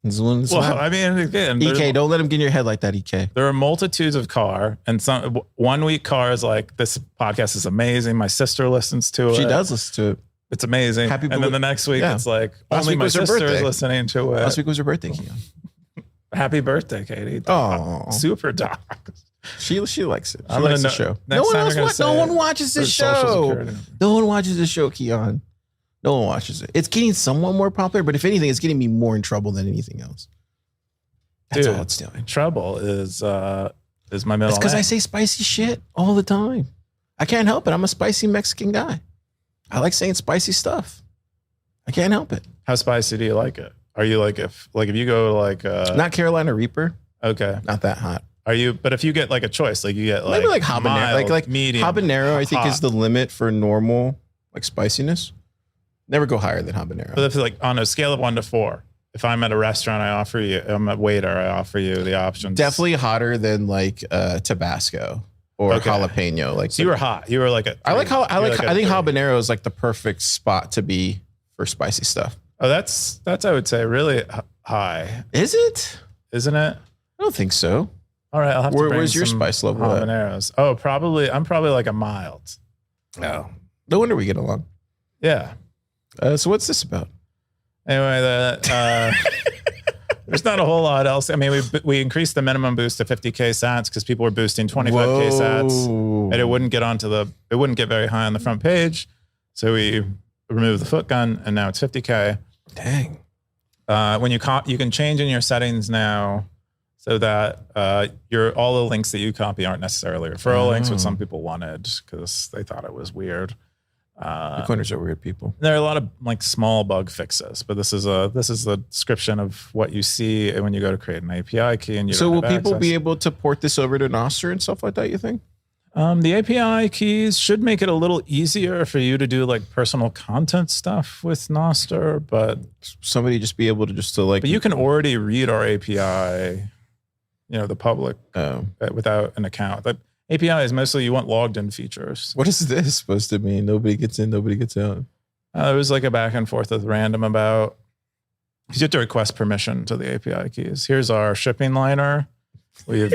I mean, again, EK, don't let him get in your head like that, EK. There are multitudes of car, and some 1 week car is like, this podcast is amazing. My sister listens to it. She does listen to it. It's amazing. And then the next week, it's like, only my sister is listening to it. Last week was her birthday, Keon. Happy birthday, Katie. Oh, super dog. She likes it. She I'm likes the show. No one watches this show. No one watches this show, Keon. No one watches it. It's getting somewhat more popular, but if anything, it's getting me more in trouble than anything else. That's all it's doing. Trouble is my middle. It's because I say spicy shit all the time. I can't help it. I'm a spicy Mexican guy. I like saying spicy stuff. I can't help it. How spicy do you like it? Are you like if you go like not Carolina Reaper? Okay, not that hot. Are you? But if you get like a choice, like you get like maybe like habanero, mild, like medium, habanero, I think hot. is the limit for normal like spiciness. Never go higher than habanero. But if like on a scale of 1 to 4, if I'm at a restaurant, I'm a waiter, I offer you the options. Definitely hotter than like Tabasco or jalapeno. Like so you were hot. You were like a. I think habanero is like the perfect spot to be for spicy stuff. Oh, that's I would say really high. Is it? Isn't it? I don't think so. All right, I'll have to bring where's your spice level habaneros? Oh, I'm probably like a mild. Oh, no wonder we get along. Yeah. So what's this about? Anyway, there's not a whole lot else. I mean, we increased the minimum boost to 50K sats because people were boosting 25K sats, and it wouldn't get very high on the front page. So we removed the foot gun, and now it's 50K. Dang. When you can change in your settings now so that all the links that you copy aren't necessarily referral links, which some people wanted because they thought it was weird. Bitcoiners are weird people. There are a lot of like small bug fixes, but this is the description of what you see when you go to create an API key. And so will people be able to port this over to Nostr and stuff like that? You think? The API keys should make it a little easier for you to do like personal content stuff with Nostr, but somebody just be able to like. But you can already read our API, the public without an account. The API is mostly you want logged in features. What is this supposed to mean? Nobody gets in, nobody gets out. There was like a back and forth with Random about You have to request permission to the API keys. Here's our shipping liner. We've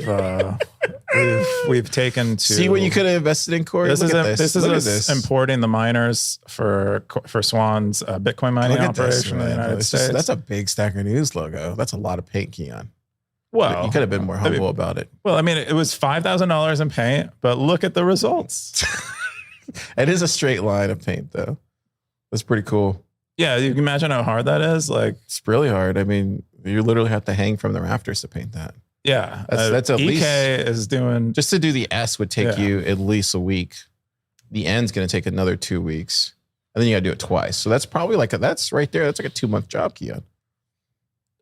taken to see what you could have invested in, Corey. This is Look at us importing the miners for Swan's Bitcoin mining operation in the United States. That's a big Stacker News logo. That's a lot of paint, Keon. Well, you could have been more humble about it. Well, I mean, it was $5,000 in paint, but look at the results. It is a straight line of paint, though. That's pretty cool. Yeah, you can imagine how hard that is. Like, it's really hard. I mean, you literally have to hang from the rafters to paint that. Yeah, that's at EK least is doing just to do the S would take you at least a week. The N's going to take another 2 weeks, and then you got to do it twice. So that's probably that's right there. That's like a 2-month job, Keon.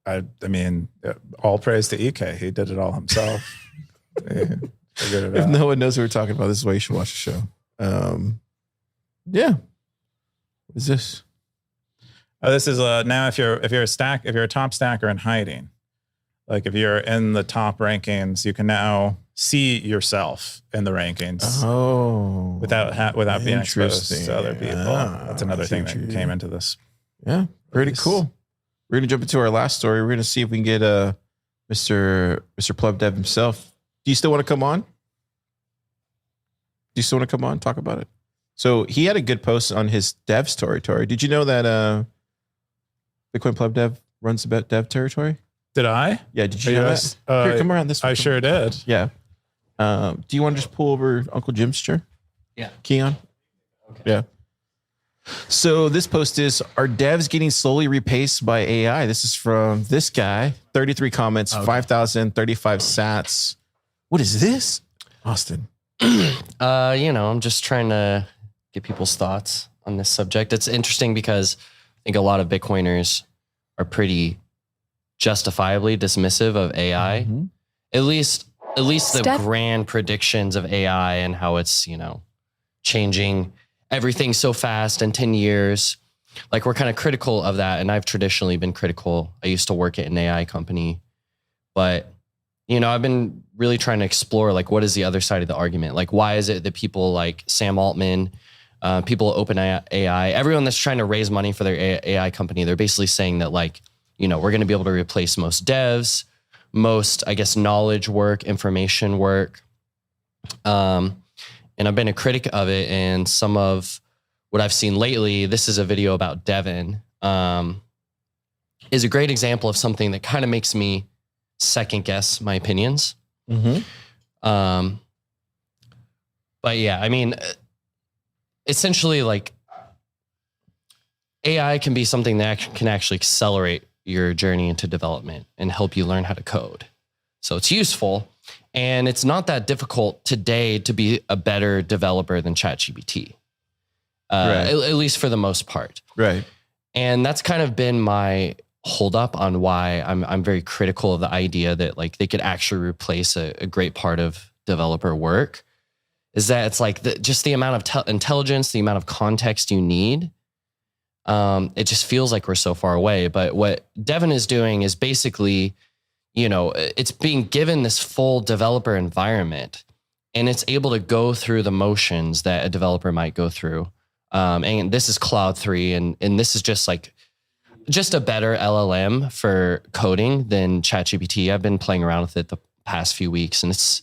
I mean, all praise to EK. He did it all himself. If no one knows what we're talking about, this is why you should watch the show. Yeah. What is this? This is now if you're a top stacker in hiding, like if you're in the top rankings, you can now see yourself in the rankings. Oh, without being exposed to other people. That's another thing that came into this. Yeah, pretty cool. We're gonna jump into our last story. We're gonna see if we can get Mr. Pleb Dev himself. Do you still want to come on? Talk about it? So he had a good post on his dev story, Tori. Did you know that Bitcoin Pleb Dev runs the dev territory? Did I? Yeah, did you know that? Here, come around this way. I sure did. Yeah. Do you want to just pull over Uncle Jim's chair? Yeah. Keon? Okay. Yeah. So this post is, are devs getting slowly replaced by AI? This is from this guy. 33 comments, 5,035 sats. What is this? Austin. I'm just trying to get people's thoughts on this subject. It's interesting because I think a lot of Bitcoiners are pretty justifiably dismissive of AI. Mm-hmm. At least the grand predictions of AI and how it's, changing everything so fast in 10 years. Like, we're kind of critical of that. And I've traditionally been critical. I used to work at an AI company, but I've been really trying to explore, like, what is the other side of the argument? Like, why is it that people like Sam Altman, people at OpenAI, everyone that's trying to raise money for their AI company, they're basically saying that, like, we're going to be able to replace most devs, most, I guess, knowledge work, information work. And I've been a critic of it. And some of what I've seen lately, this is a video about Devin, is a great example of something that kind of makes me second guess my opinions. Mm-hmm. But yeah, I mean, essentially, like, AI can be something that can actually accelerate your journey into development and help you learn how to code. So it's useful, and it's not that difficult today to be a better developer than ChatGPT, Right. at least for the most part. Right. And that's kind of been my holdup on why I'm very critical of the idea that, like, they could actually replace a great part of developer work. Is that it's like just the amount of intelligence, the amount of context you need. It just feels like we're so far away. But what Devin is doing is basically, it's being given this full developer environment, and it's able to go through the motions that a developer might go through. And this is Cloud 3, and this is just a better LLM for coding than ChatGPT. I've been playing around with it the past few weeks, and it's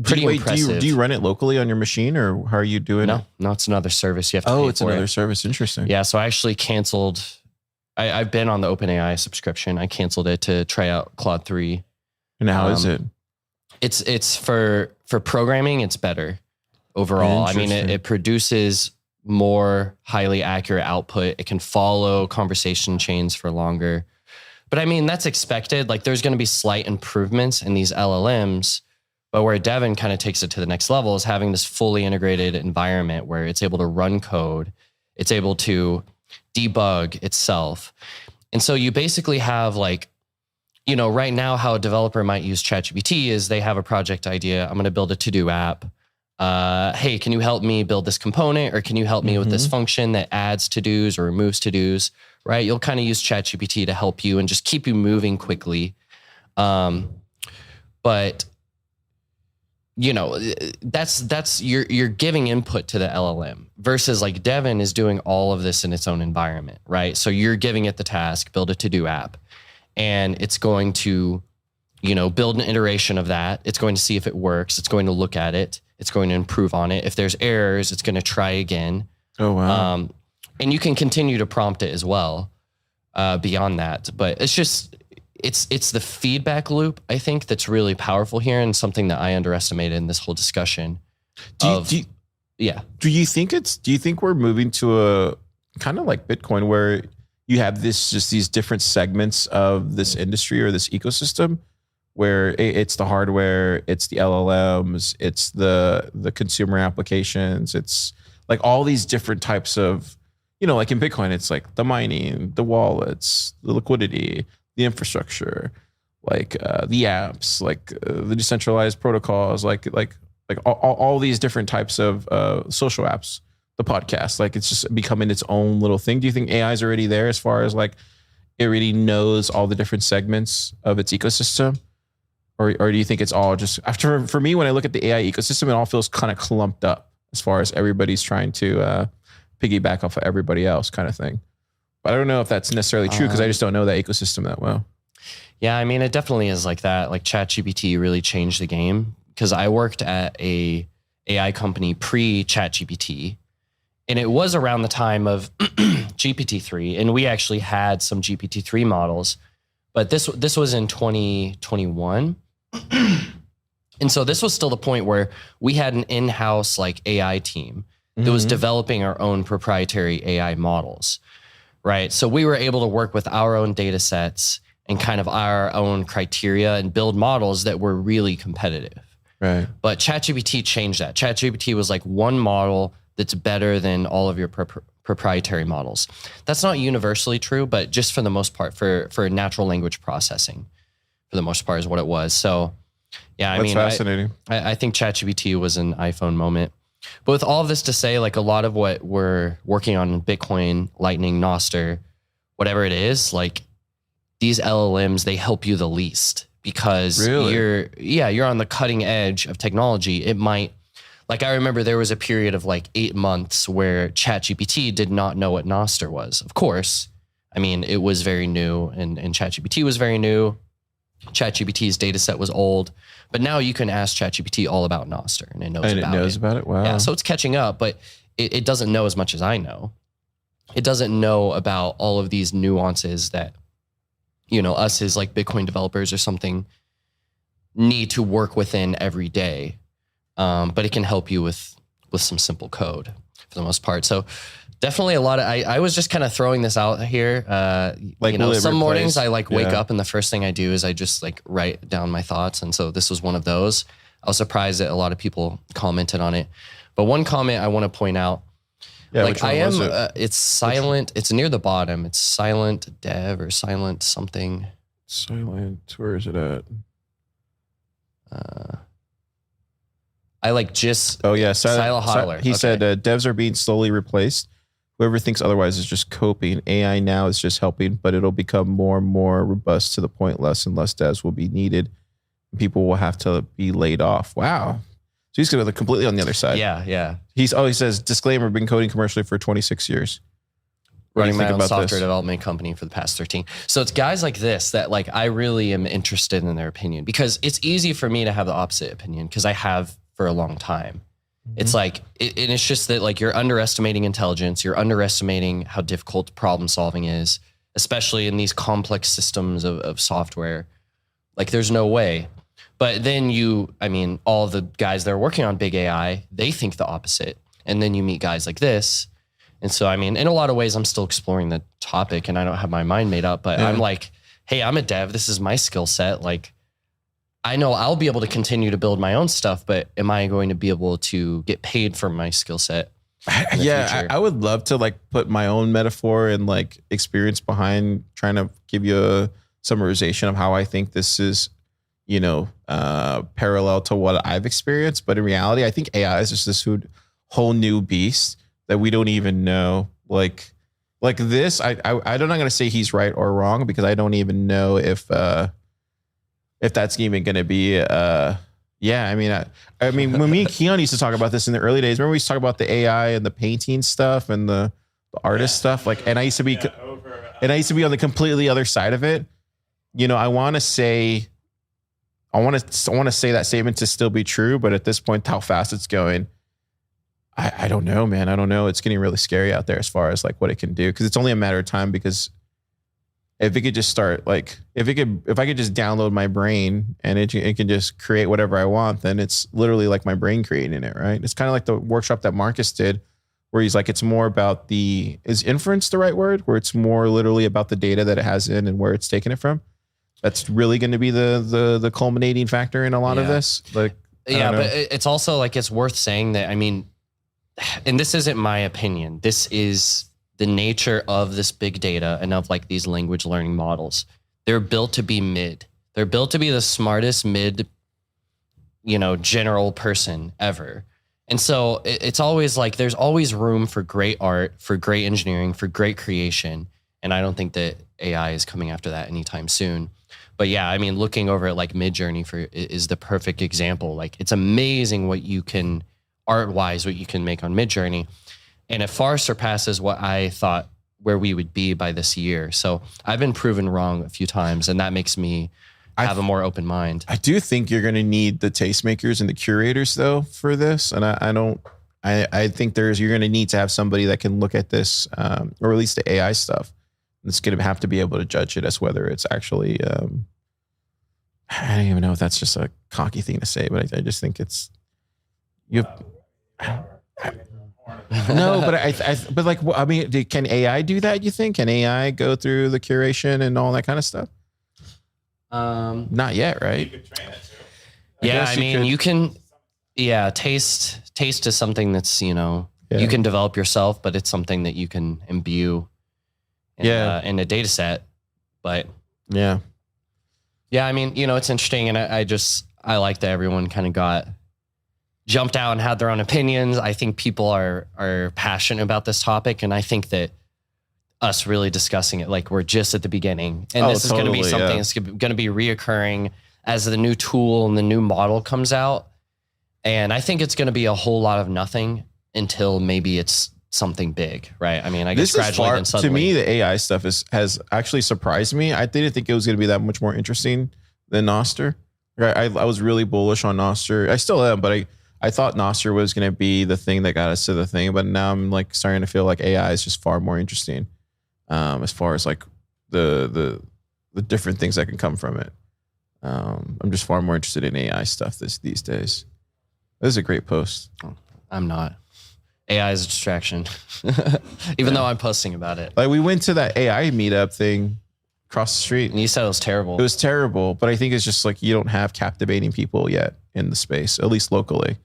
pretty impressive. Do you run it locally on your machine, or how are you doing it? No, it's another service. You have to pay it's for another it. service. Interesting. Yeah, so I actually canceled. I've been on the OpenAI subscription. I canceled it to try out Claude 3. And how is it? It's for programming, it's better overall. I mean, it produces more highly accurate output. It can follow conversation chains for longer. But I mean, that's expected. Like, there's going to be slight improvements in these LLMs. But where Devin kind of takes it to the next level is having this fully integrated environment where it's able to run code. It's able to debug itself. And so you basically have, like, right now how a developer might use ChatGPT is they have a project idea. I'm going to build a to-do app. Hey, can you help me build this component? Or can you help me with this function that adds to-dos or removes to-dos, right? You'll kind of use ChatGPT to help you and just keep you moving quickly. But you know, that's you're giving input to the LLM versus like Devin is doing all of this in its own environment, right? So you're giving it the task, build a to-do app, and it's going to, you know, build an iteration of that. It's going to see if it works. It's going to look at it. It's going to improve on it. If there's errors, it's going to try again. Oh, wow. And you can continue to prompt it as well beyond that. But it's just, it's the feedback loop, I think, that's really powerful here and something that I underestimated in this whole discussion. Do you think we're moving to a kind of like Bitcoin where you have these different segments of this industry or this ecosystem where it's the hardware, it's the LLMs, it's the consumer applications, it's like all these different types of, you know, like in Bitcoin, it's like the mining, the wallets, the liquidity, the infrastructure, like the apps, like the decentralized protocols, like all these different types of social apps, the podcast, like it's just becoming its own little thing. Do you think AI is already there as far as like it already knows all the different segments of its ecosystem? Or do you think it's all just after, for me, when I look at the AI ecosystem, it all feels kind of clumped up as far as everybody's trying to piggyback off of everybody else kind of thing. But I don't know if that's necessarily true because I just don't know that ecosystem that well. Yeah, I mean, it definitely is like that. Like ChatGPT really changed the game because I worked at a AI company pre-ChatGPT, and it was around the time of GPT-3, and we actually had some GPT-3 models, but this was in 2021. And so this was still the point where we had an in-house like AI team that was developing our own proprietary AI models, right? So we were able to work with our own data sets and kind of our own criteria and build models that were really competitive. Right. But ChatGPT changed that. ChatGPT was like one model that's better than all of your proprietary models. That's not universally true, but just for the most part, for natural language processing, for the most part is what it was. So yeah, That's fascinating. I think ChatGPT was an iPhone moment. But with all of this to say, like a lot of what we're working on in Bitcoin, Lightning, Nostr, whatever it is, like these LLMs, they help you the least because you're on the cutting edge of technology. It might, like I remember there was a period of like 8 months where ChatGPT did not know what Nostr was. Of course, I mean, it was very new and ChatGPT was very new. ChatGPT's data set was old, but now you can ask ChatGPT all about Nostr and it knows about it. Wow. Yeah, so it's catching up, but it doesn't know as much as I know. It doesn't know about all of these nuances that, you know, us as like Bitcoin developers or something need to work within every day. But it can help you with some simple code for the most part. So definitely a lot of, I was just kind of throwing this out here. Like, you know, some mornings I like wake up and the first thing I do is I just like write down my thoughts. And so this was one of those. I was surprised that a lot of people commented on it. But one comment I want to point out, like I am, it's silent. It's near the bottom. It's silent dev or silent something. Silent. Where is it at? I like just. Oh yeah, silent hodler. He said devs are being slowly replaced. Whoever thinks otherwise is just coping. AI now is just helping, but it'll become more and more robust to the point less and less devs will be needed. People will have to be laid off. Wow. So he's going to be completely on the other side. Yeah. He says, disclaimer, been coding commercially for 26 years. Running my own software development company for the past 13. So it's guys like this that like I really am interested in their opinion because it's easy for me to have the opposite opinion because I have for a long time. It's like, and it's just that like you're underestimating intelligence. You're underestimating how difficult problem solving is, especially in these complex systems of software. Like there's no way. But then all the guys that are working on big AI, they think the opposite. And then you meet guys like this. And so, I mean, in a lot of ways, I'm still exploring the topic and I don't have my mind made up, but I'm like, hey, I'm a dev. This is my skill set. Like, I know I'll be able to continue to build my own stuff, but am I going to be able to get paid for my skill set? I would love to like put my own metaphor and like experience behind trying to give you a summarization of how I think this is, you know, parallel to what I've experienced. But in reality, I think AI is just this whole new beast that we don't even know. Like this, I'm not going to say he's right or wrong because I don't even know if that's even going to be, Yeah, I mean, when me and Keon used to talk about this in the early days, remember we used to talk about the AI and the painting stuff and the artist stuff, like, and I used to be on the completely other side of it. You know, I want to say that statement to still be true, but at this point, how fast it's going, I don't know, man. I don't know. It's getting really scary out there as far as like what it can do, because it's only a matter of time. Because if it could just start, like, if I could just download my brain and it can just create whatever I want, then it's literally like my brain creating it, right? It's kind of like the workshop that Marcus did, where he's like, it's more about is inference the right word? Where it's more literally about the data that it has in and where it's taking it from. That's really going to be the culminating factor in a lot of this. Like, yeah, but it's also like, it's worth saying that, I mean, and this isn't my opinion. This is the nature of this big data and of like these language learning models. They're built to be mid. They're built to be the smartest mid, general person ever. And so it's always like, there's always room for great art, for great engineering, for great creation. And I don't think that AI is coming after that anytime soon. But yeah, I mean, looking over at like Midjourney is the perfect example. Like, it's amazing what you can, art-wise, what you can make on Midjourney. And it far surpasses what I thought where we would be by this year. So I've been proven wrong a few times, and that makes me have a more open mind. I do think you're going to need the tastemakers and the curators though for this. And I think you're going to need to have somebody that can look at this, or at least the AI stuff. It's going to have to be able to judge it as whether it's actually, I don't even know if that's just a cocky thing to say, but I just think it's, no, but like, I mean, can AI do that? You think? Can AI go through the curation and all that kind of stuff? Not yet, right? You could train it too. Yeah, I mean, you can. Yeah, taste is something that's you can develop yourself, but it's something that you can imbue. In a data set, but yeah. I mean, it's interesting, and I like that everyone kind of jumped out and had their own opinions. I think people are passionate about this topic, and I think that us really discussing it, like, we're just at the beginning, and this is going to be something that's going to be reoccurring as the new tool and the new model comes out. And I think it's going to be a whole lot of nothing until maybe it's something big, right? I mean, I guess gradually and suddenly. To me, the AI stuff has actually surprised me. I didn't think it was going to be that much more interesting than Nostr. I was really bullish on Nostr. I still am, but I thought Nostr was going to be the thing that got us to the thing. But now I'm like starting to feel like AI is just far more interesting, as far as like the different things that can come from it. I'm just far more interested in AI stuff these days. This is a great post. I'm not. AI is a distraction, even though I'm posting about it. Like, we went to that AI meetup thing across the street. And you said it was terrible. It was terrible, but I think it's just like you don't have captivating people yet in the space, at least locally.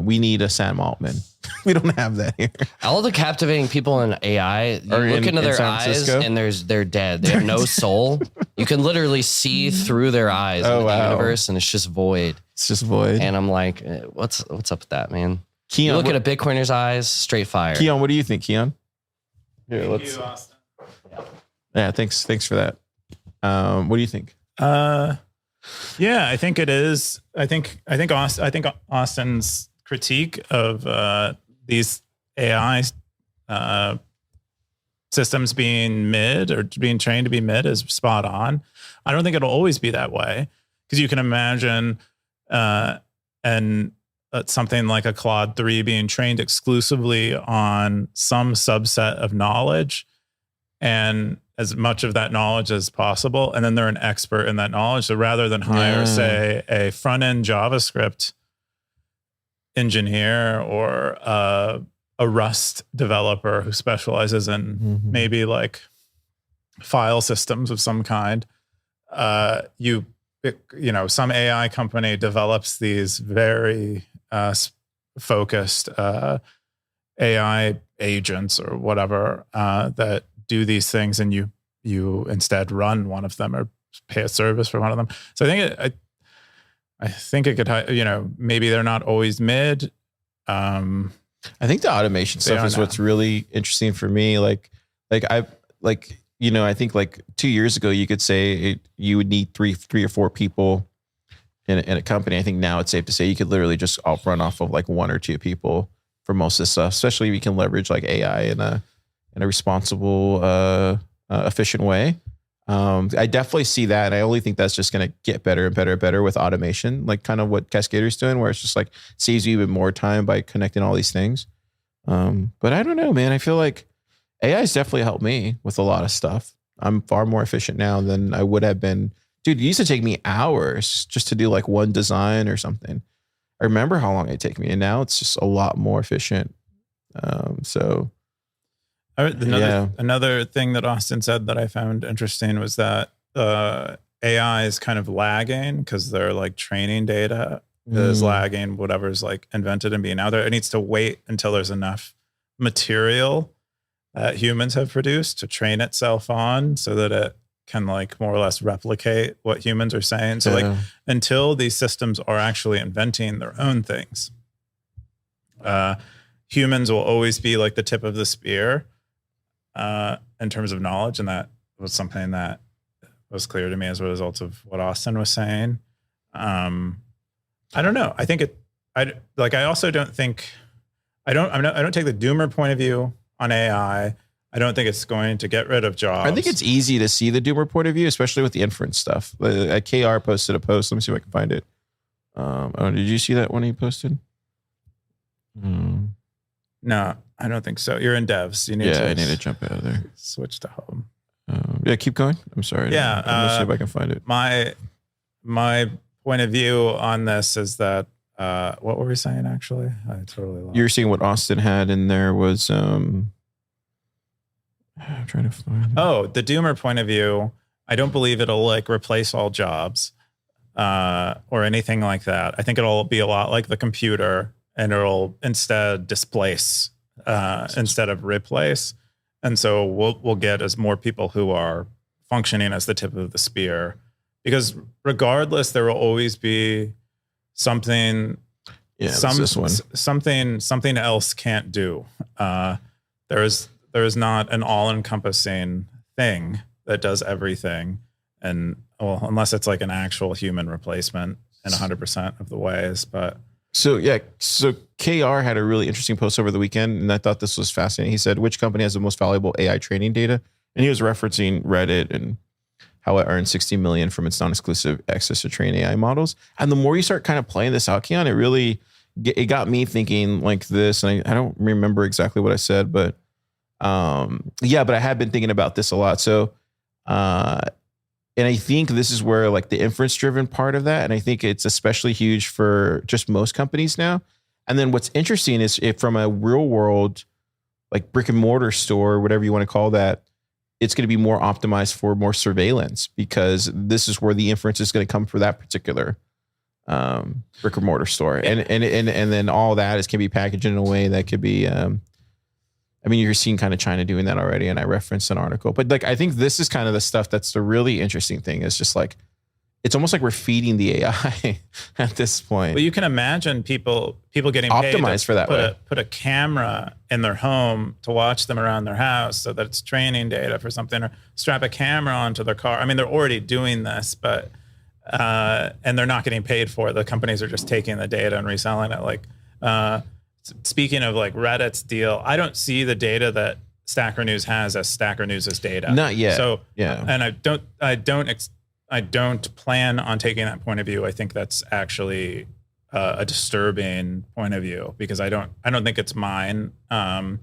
We need a Sam Altman. We don't have that here. All the captivating people in AI, you look into their eyes and they're dead. They have no soul. You can literally see through their eyes in the universe, and it's just void. It's just void. And I'm like, what's up with that, man? Keon, you look at a Bitcoiner's eyes, straight fire. Keon, what do you think, Keon? Here, Thank you, Austin. Yeah, thanks for that. What do you think? Yeah, I think it is. I think Austin's critique of these AI systems being mid or being trained to be mid is spot on. I don't think it'll always be that way, because you can imagine something like a Claude 3 being trained exclusively on some subset of knowledge, and as much of that knowledge as possible, and then they're an expert in that knowledge. So rather than hire, say, a front-end JavaScript engineer or a Rust developer who specializes in maybe like file systems of some kind, some AI company develops these very focused AI agents or whatever that do these things, and you instead run one of them or pay a service for one of them. So I think it could, maybe they're not always mid. I think the automation stuff is what's really interesting for me. I think like 2 years ago, you could say you would need three or four people in a company, I think now it's safe to say you could literally just run off of like one or two people for most of this stuff, especially if you can leverage like AI in a responsible, efficient way. I definitely see that. And I only think that's just going to get better and better and better with automation, like kind of what Cascader's doing, where it's just like saves you even more time by connecting all these things. But I don't know, man. I feel like AI has definitely helped me with a lot of stuff. I'm far more efficient now than I would have been. Dude, it used to take me hours just to do like one design or something. I remember how long it take me, and now it's just a lot more efficient. Another thing that Austin said that I found interesting was that AI is kind of lagging because their like training data is lagging whatever's like invented and being out there. It needs to wait until there's enough material that humans have produced to train itself on so that it can like more or less replicate what humans are saying. So like until these systems are actually inventing their own things, humans will always be like the tip of the spear in terms of knowledge. And that was something that was clear to me as a result of what Austin was saying. I don't know. I think I don't take the doomer point of view on AI. I don't think it's going to get rid of jobs. I think it's easy to see the doomer point of view, especially with the inference stuff. KR posted a post. Let me see if I can find it. Did you see that one he posted? No, I don't think so. You're in devs. I need to jump out of there. Switch to home. Keep going. I'm sorry. Yeah. Let me see if I can find it. My point of view on this is that, what were we saying actually? I totally lost. You're seeing what Austin had in there was, I'm trying to find it. Oh, the doomer point of view. I don't believe it'll like replace all jobs, or anything like that. I think it'll be a lot like the computer, and it'll instead displace, instead of replace. And so we'll get as more people who are functioning as the tip of the spear, because regardless, there will always be something, something else can't do. There is not an all-encompassing thing that does everything. And well, unless it's like an actual human replacement in 100% of the ways, but. So KR had a really interesting post over the weekend, and I thought this was fascinating. He said, which company has the most valuable AI training data? And he was referencing Reddit and how it earned $60 million from its non-exclusive access to train AI models. And the more you start kind of playing this out, Keon, it got me thinking like this. And I don't remember exactly what I said, but but I have been thinking about this a lot. So, and I think this is where like the inference driven part of that. And I think it's especially huge for just most companies now. And then what's interesting is if from a real world, like brick and mortar store, whatever you want to call that, it's going to be more optimized for more surveillance, because this is where the inference is going to come for that particular brick and mortar store. And then all that can be packaged in a way that could be, you're seeing kind of China doing that already, and I referenced an article. But like, I think this is kind of the stuff that's the really interesting thing. Is just like, it's almost like we're feeding the AI at this point. But you can imagine people getting optimized for that way. Put a camera in their home to watch them around their house, so that it's training data for something, or strap a camera onto their car. I mean, they're already doing this, but and they're not getting paid for it. The companies are just taking the data and reselling it. Like, speaking of like Reddit's deal, I don't see the data that Stacker News has as Stacker News' data. Not yet. So yeah, and I don't plan on taking that point of view. I think that's actually a disturbing point of view, because I don't think it's mine. I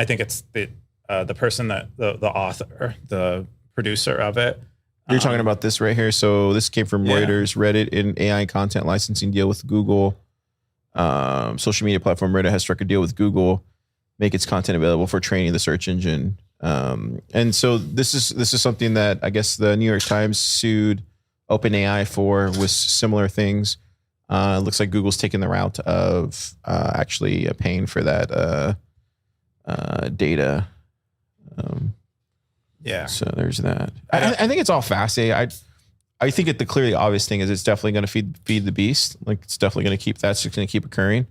think it's the person that the author, the producer of it. You're talking about this right here. So this came from Reuters. Reddit in AI content licensing deal with Google. Social media platform Reddit has struck a deal with Google, make its content available for training the search engine. And so this is something that I guess the New York Times sued OpenAI for, with similar things. It looks like Google's taking the route of actually paying for that data. So there's that. I think it's all fascinating. I think the clearly obvious thing is it's definitely going to feed the beast. Like, it's definitely going to keep occurring.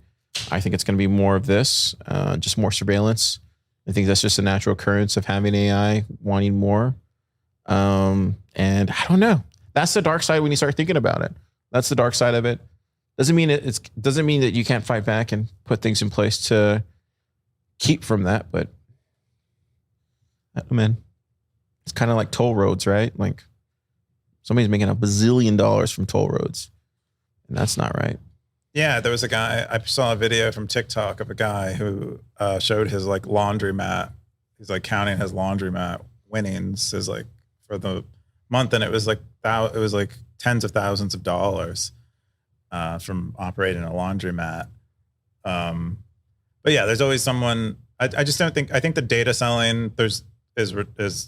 I think it's going to be more of this, just more surveillance. I think that's just a natural occurrence of having AI wanting more. And I don't know. That's the dark side when you start thinking about it. That's the dark side of it. Doesn't mean doesn't mean that you can't fight back and put things in place to keep from that. But I mean, it's kind of like toll roads, right? Like somebody's making $1 bazillion from toll roads, and that's not right. Yeah, there was a guy, I saw a video from TikTok of a guy who showed his like laundromat. He's like counting his laundromat winnings is like for the month, and it was like tens of thousands of dollars from operating a laundromat. But yeah, there's always someone. I just don't think. I think the data selling is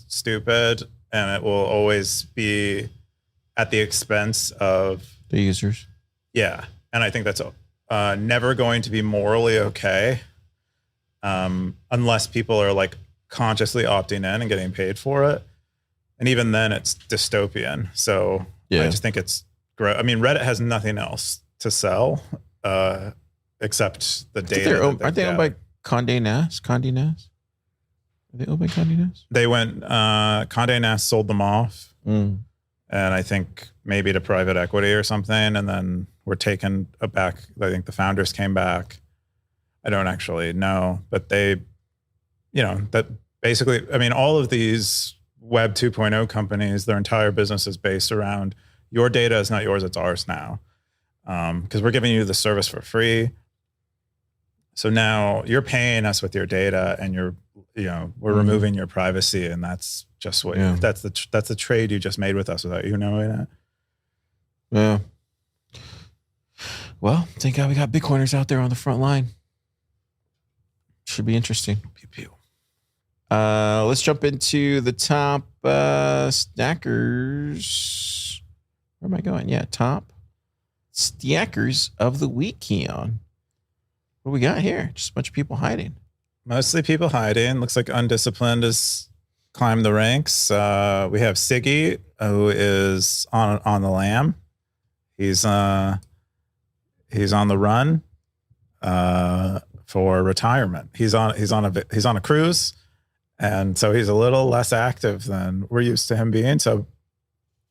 stupid, and it will always be at the expense of the users. Yeah, and I think that's never going to be morally okay, unless people are like consciously opting in and getting paid for it. And even then, it's dystopian. So yeah. I just think it's great. I mean, Reddit has nothing else to sell except the data. Aren't they owned by Condé Nast? Condé Nast? Are they owned by Condé Nast? They went. Condé Nast sold them off, and I think maybe to private equity or something, and then were taken back. I think the founders came back. I don't actually know, but they, that basically. I mean, all of these Web 2.0 companies, their entire business is based around your data is not yours, it's ours now. Because we're giving you the service for free. So now you're paying us with your data, and we're removing your privacy, and that's just what that's the trade you just made with us without you knowing it. Yeah. Well, thank God we got Bitcoiners out there on the front line. Should be interesting. Pew pew. Let's jump into the top stackers. Where am I going? Yeah, top stackers of the week, Keon. What do we got here? Just a bunch of people hiding. Mostly people hiding. Looks like Undisciplined has climbed the ranks. We have Siggy, who is on the lam. He's on the run for retirement. He's on a cruise. And so he's a little less active than we're used to him being. So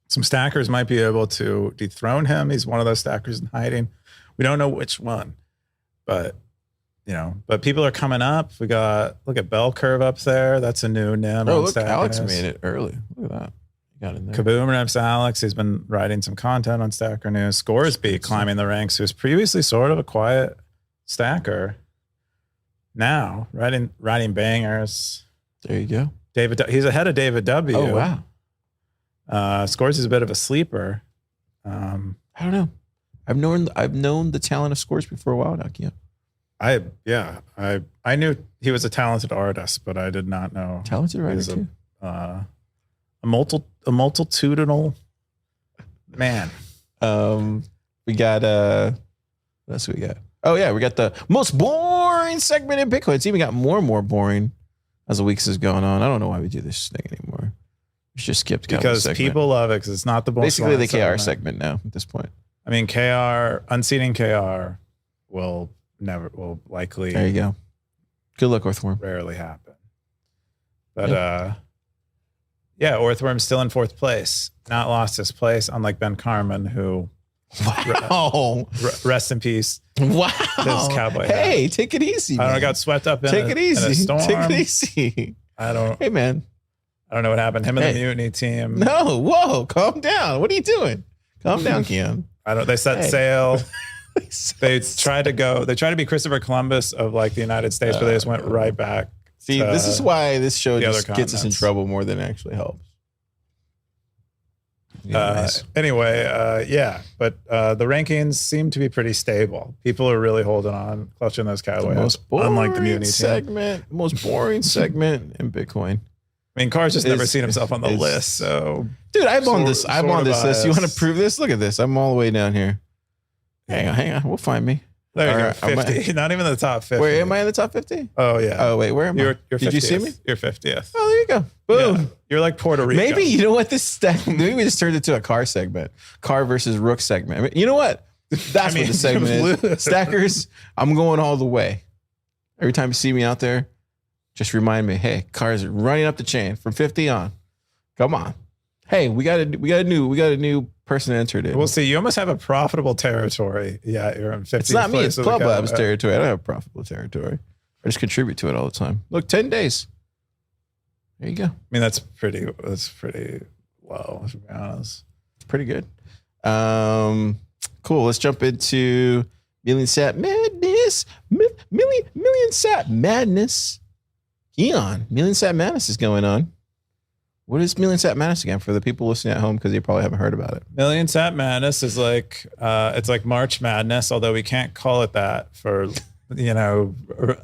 some stackers might be able to dethrone him. He's one of those stackers in hiding. We don't know which one, but people are coming up. We got, look at Bell Curve up there. That's a new NIM. Oh, look, Alex made it early. Look at that. You got in there. Kaboom Reps Alex. He's been writing some content on Stacker News. Scoresby climbing the ranks, who was previously sort of a quiet stacker. Now writing bangers. There you go. David, he's ahead of David W. Oh, wow. Scores is a bit of a sleeper. I don't know. I've known the talent of Scoresby for a while now, Keon. I knew he was a talented artist, but I did not know. Talented writer too. A multitudinal man. We got what else we got? Oh yeah, we got the most boring segment in Bitcoin. It's even got more and more boring as the weeks has gone on. I don't know why we do this thing anymore. We just skipped because people love it because it's not the most basically the KR segment now at this point. I mean, unseating KR will likely. There you go. Good luck, Orthworm. Rarely happen. But Orthworm's still in fourth place. Not lost his place, unlike Ben Carmen, who rest in peace. Wow. This cowboy hey, hat. Take it easy. I got swept up in it easy. In a storm. Take it easy. Hey man. I don't know what happened. Him and the Mutiny team. No, whoa, calm down. What are you doing? Calm down, Keon. They set sail. They tried to be Christopher Columbus of like the United States, but they just went right back. See, this is why this show just gets us in trouble more than it actually helps. Anyway, but the rankings seem to be pretty stable. People are really holding on, clutching those cowboy hats, unlike the Mutiny segment. Most boring segment in Bitcoin. I mean, Carr's just never seen himself on the list. So, dude, I'm on this list. You want to prove this? Look at this. I'm all the way down here. Hang on. We'll find me. There you go. 50. Not even the top 50. Where am I in the top 50? Oh yeah. Oh wait, where am I? You're 50th. Did you see me? You're 50th. Oh, there you go. Boom. Yeah. You're like Puerto Rico. Maybe you know what maybe we just turned it into a car segment, car versus rook segment. I mean, you know what? That's what the segment is. Stackers, I'm going all the way. Every time you see me out there, just remind me, hey, cars are running up the chain from 50 on. Come on. Hey, we got a new person entered it. We'll see. You almost have a profitable territory. Yeah, you're in 50. It's not me. It's Club Labs territory. I don't have profitable territory. I just contribute to it all the time. Look, 10 days. There you go. I mean, that's pretty low, to be honest. It's pretty good. Cool. Let's jump into Million Sat Madness. Million Sat Madness. Keon, Million Sat Madness is going on. What is Million Sat Madness again for the people listening at home because you probably haven't heard about it? Million Sat Madness is like it's like March Madness, although we can't call it that for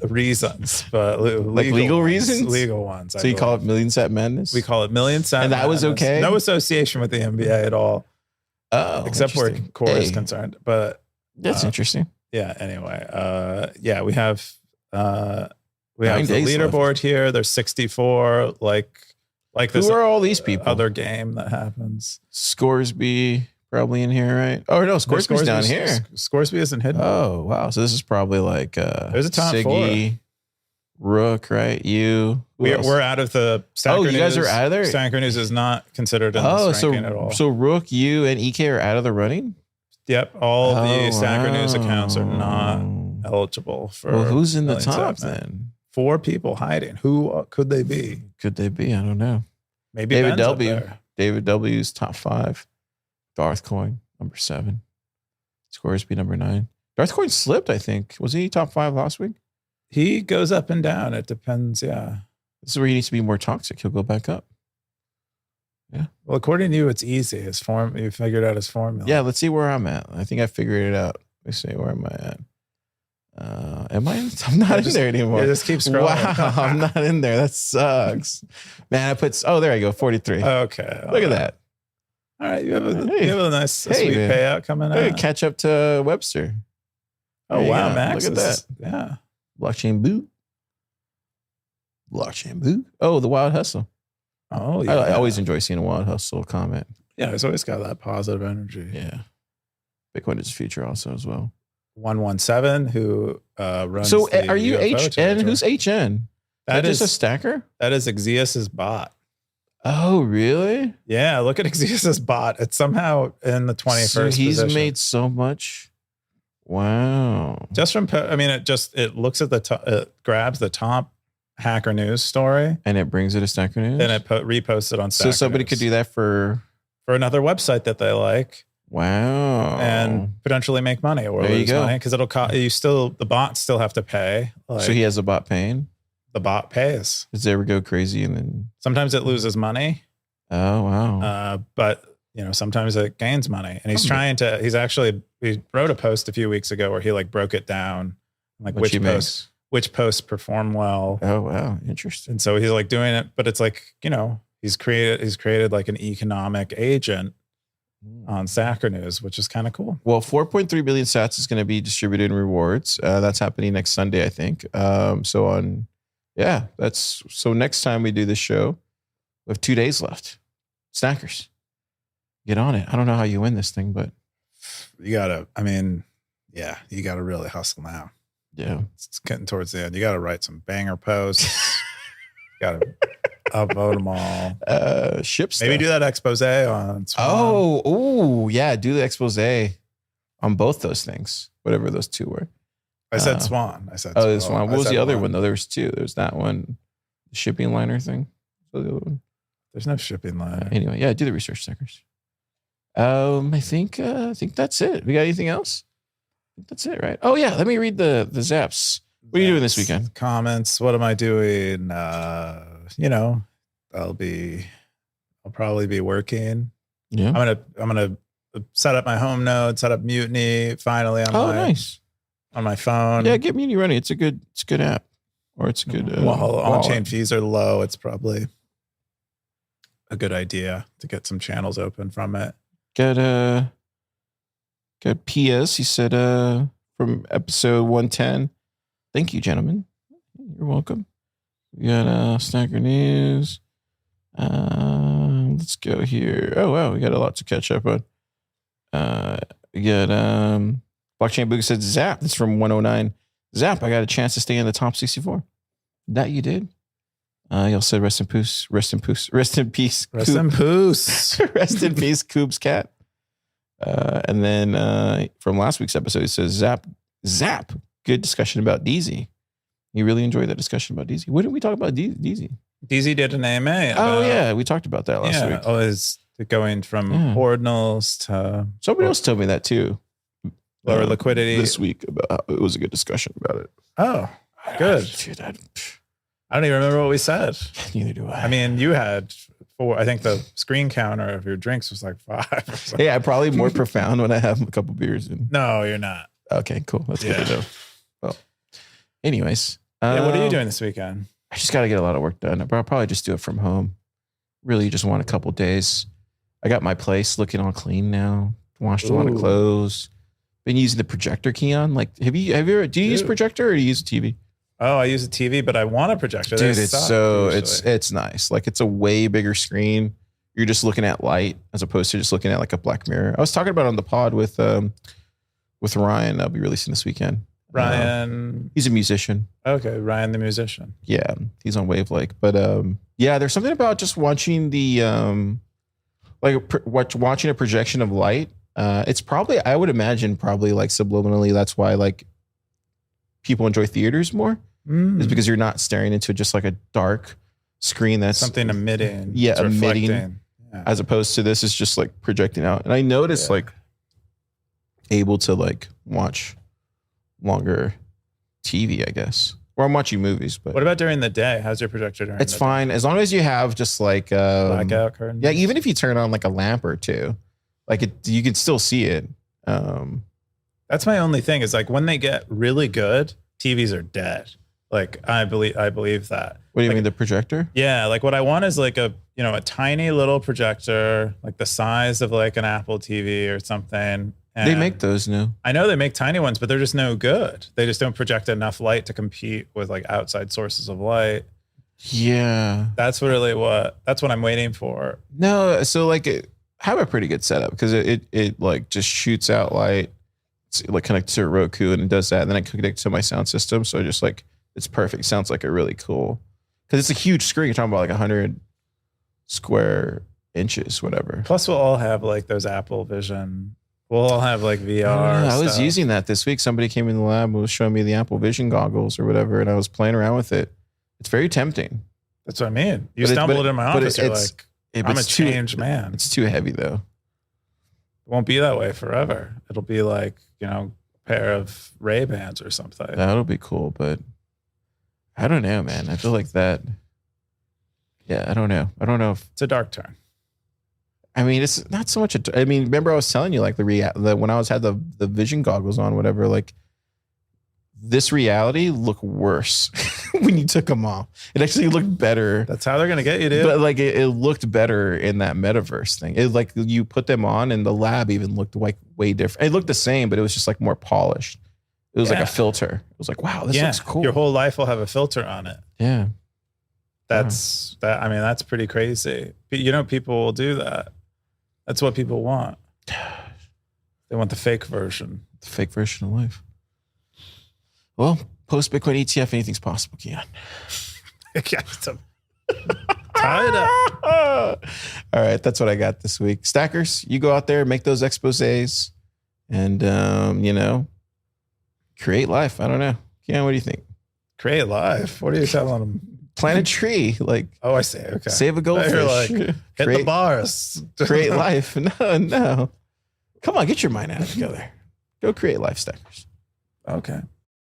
reasons, but legal reasons, legal ones. So you call it Million Sat Madness? We call it Million Sat, and that Madness. Was okay. No association with the NBA at all. Oh, except where core is concerned. But that's interesting. Yeah. Anyway, we have the 9 days leaderboard left. here. There's 64. Like this. Who are all these people? Other game that happens. Scoresby probably in here, right? Oh no, Scoresby's down here. Scoresby isn't hidden. Oh wow, so this is probably like there's a top Siggy, 4. Rook, right? You. We're out of the. Oh, you guys are out of there. Stanker News is not considered in this ranking at all. So Rook, you, and EK are out of the running. Yep, all the Stanker News accounts are not eligible for. Well, who's in the top then? 4 people hiding. Who could they be? Could they be? I don't know. Maybe David Ben's W. Up there. David W's top 5. Darth Coin number 7. Scoresby number 9. Darth Coin slipped, I think. Was he top 5 last week? He goes up and down. It depends. Yeah. This is where he needs to be more toxic. He'll go back up. Yeah. Well, according to you, it's easy. His form. You figured out his formula. Yeah. Let's see where I'm at. I think I figured it out. Let me see. Where am I at? Am I in? I'm not in there anymore. Yeah, just keep scrolling. Wow, I'm not in there. That sucks. Man, I put, there I go, 43. Okay. Look at that. All right. You have a nice sweet man. payout coming out. Catch up to Webster. Oh, wow, go. Max. Look at that. Yeah. Blockchain boot. Oh, the Wild Hustle. Oh, yeah. I always enjoy seeing a Wild Hustle comment. Yeah, it's always got that positive energy. Yeah. Bitcoin is the future also as well. 117 who runs. So the are you UFO HN? territory. Who's HN? That is just a stacker? That is Exius's bot. Oh, really? Yeah, look at Exius's bot. It's somehow in the 21st So he's position. made so much. Wow. Just from, it looks at the top, it grabs the top Hacker News story. And it brings it to Stacker News? Then it reposts it on Stacker So somebody News. could do that for another website that they like. Wow. And potentially make money or There you lose go. money because it'll cost the bots still have to pay. Like, so he has a bot paying? the bot pays. Does it ever go crazy and then? Sometimes it loses money. Oh, wow. But sometimes it gains money. And he wrote a post a few weeks ago where he broke it down, like which posts perform well. Oh, wow. Interesting. And so he's doing it, but it's he's created like an economic agent on Stacker News, which is kind of cool. Well, 4.3 billion sats is going to be distributed in rewards. That's happening next Sunday, I think. So next time we do this show, we have 2 days left. Snackers, get on it. I don't know how you win this thing, but you gotta really hustle now. Yeah. It's getting towards the end. You gotta write some banger posts. You gotta upvote them all. Ship stuff. Maybe do that expose on Swan. Yeah. Do the expose on both those things, whatever those 2 were. I said Swan. I said the Swan. What was the other one though? There was 2. There was that one, the shipping liner thing. So the other one. There's no shipping liner. Anyway, yeah, do the research, Stackers. I think that's it. We got anything else? I think that's it, right? Oh yeah, let me read the zaps. What are you doing this weekend? Comments. What am I doing? I'll probably be working. Yeah. I'm gonna set up my home node, set up Mutiny finally on nice. On my phone. Yeah, get Mutiny running. It's a good app. Or it's a good on-chain fees are low. It's probably a good idea to get some channels open from it. Got PS. He said from episode 110. Thank you, gentlemen. You're welcome. We got Stacker News. Let's go here. Oh wow, we got a lot to catch up on. We got Blockchain Boog said Zap. That's from 109. Zap, I got a chance to stay in the top 64. That you did. Y'all said rest in peace. Rest in peace. Rest in peace. Rest in peace. Rest in peace, Coob's cat. And then from last week's episode, it says Zap. Good discussion about DZ. You really enjoyed that discussion about DZ. What did we talk about DZ? DZ did an AMA. Oh yeah, we talked about that last week. Oh, it's going from ordinals to. Somebody else told me that too. Lower liquidity this week about how it was a good discussion about it. Oh, good. Dude, I don't even remember what we said. Neither do I. I mean, you had 4. I think the screen counter of your drinks was like 5. Hey, I'm probably more profound when I have a couple beers in. No, you're not. Okay, cool. That's good to know. Well, anyways. What are you doing this weekend? I just got to get a lot of work done. I'll probably just do it from home. Really just want a couple days. I got my place looking all clean now. Washed a lot of clothes. Been using the projector, Keon. Like, do you use projector or do you use a TV? Oh, I use a TV, but I want a projector. Dude, it's nice. Like, it's a way bigger screen. You're just looking at light as opposed to just looking at like a black mirror. I was talking about it on the pod with Ryan. I'll be releasing this weekend. Ryan, he's a musician. Okay, Ryan the musician. Yeah, he's on Wavelake. But yeah, there's something about just watching the watching a projection of light. It's probably, I would imagine, probably like subliminally. That's why like people enjoy theaters more, is because you're not staring into just like a dark screen that's something emitting. Yeah, emitting. As opposed to this is just like projecting out. And I noticed like able to like watch longer TV, I guess. Or I'm watching movies, but what about during the day? How's your projector during it's fine day? As long as you have just like blackout curtains. Yeah, even if you turn on like a lamp or two, like you can still see it. That's my only thing is like when they get really good, TVs are dead. Like I believe that. What do you mean, the projector? Yeah, like what I want is like a tiny little projector, like the size of like an Apple TV or something. And they make those now. I know they make tiny ones, but they're just no good. They just don't project enough light to compete with like outside sources of light. Yeah. That's what I'm waiting for. No, so like I have a pretty good setup because it like just shoots out light. It's like connected to a Roku and it does that. And then I connect to my sound system. So just like, it's perfect. It sounds like a really cool, because it's a huge screen. You're talking about like 100 square inches, whatever. Plus we'll all have like those Apple Vision. We'll all have like VR. I was using that this week. Somebody came in the lab and was showing me the Apple Vision goggles or whatever, and I was playing around with it. It's very tempting. That's what I mean. You stumbled in my office. You're like, I'm a changed man. It's too heavy though. It won't be that way forever. It'll be like, a pair of Ray-Bans or something. That'll be cool, but I don't know, man. I feel like that. Yeah, I don't know. I don't know if it's a dark turn. I mean, it's not so much. Remember I was telling you like when I had the vision goggles on, whatever, like this reality looked worse when you took them off. It actually looked better. That's how they're going to get you, dude. But like it looked better in that metaverse thing. It like you put them on and the lab even looked like way different. It looked the same, but it was just like more polished. It was like a filter. It was like, wow, this looks cool. Your whole life will have a filter on it. Yeah. That's that's pretty crazy. People will do that. That's what people want. They want the fake version. The fake version of life. Well, post Bitcoin ETF, anything's possible, Keon. Tie it up. All right, that's what I got this week. Stackers, you go out there, make those exposés, and create life. I don't know. Keon, what do you think? Create life? What are you telling them? Plant a tree. Like, oh, I see. Okay. Save a goldfish. You're like, hit the bars. Create life. No. Come on, get your mind out together. Go create life, Stackers. Okay.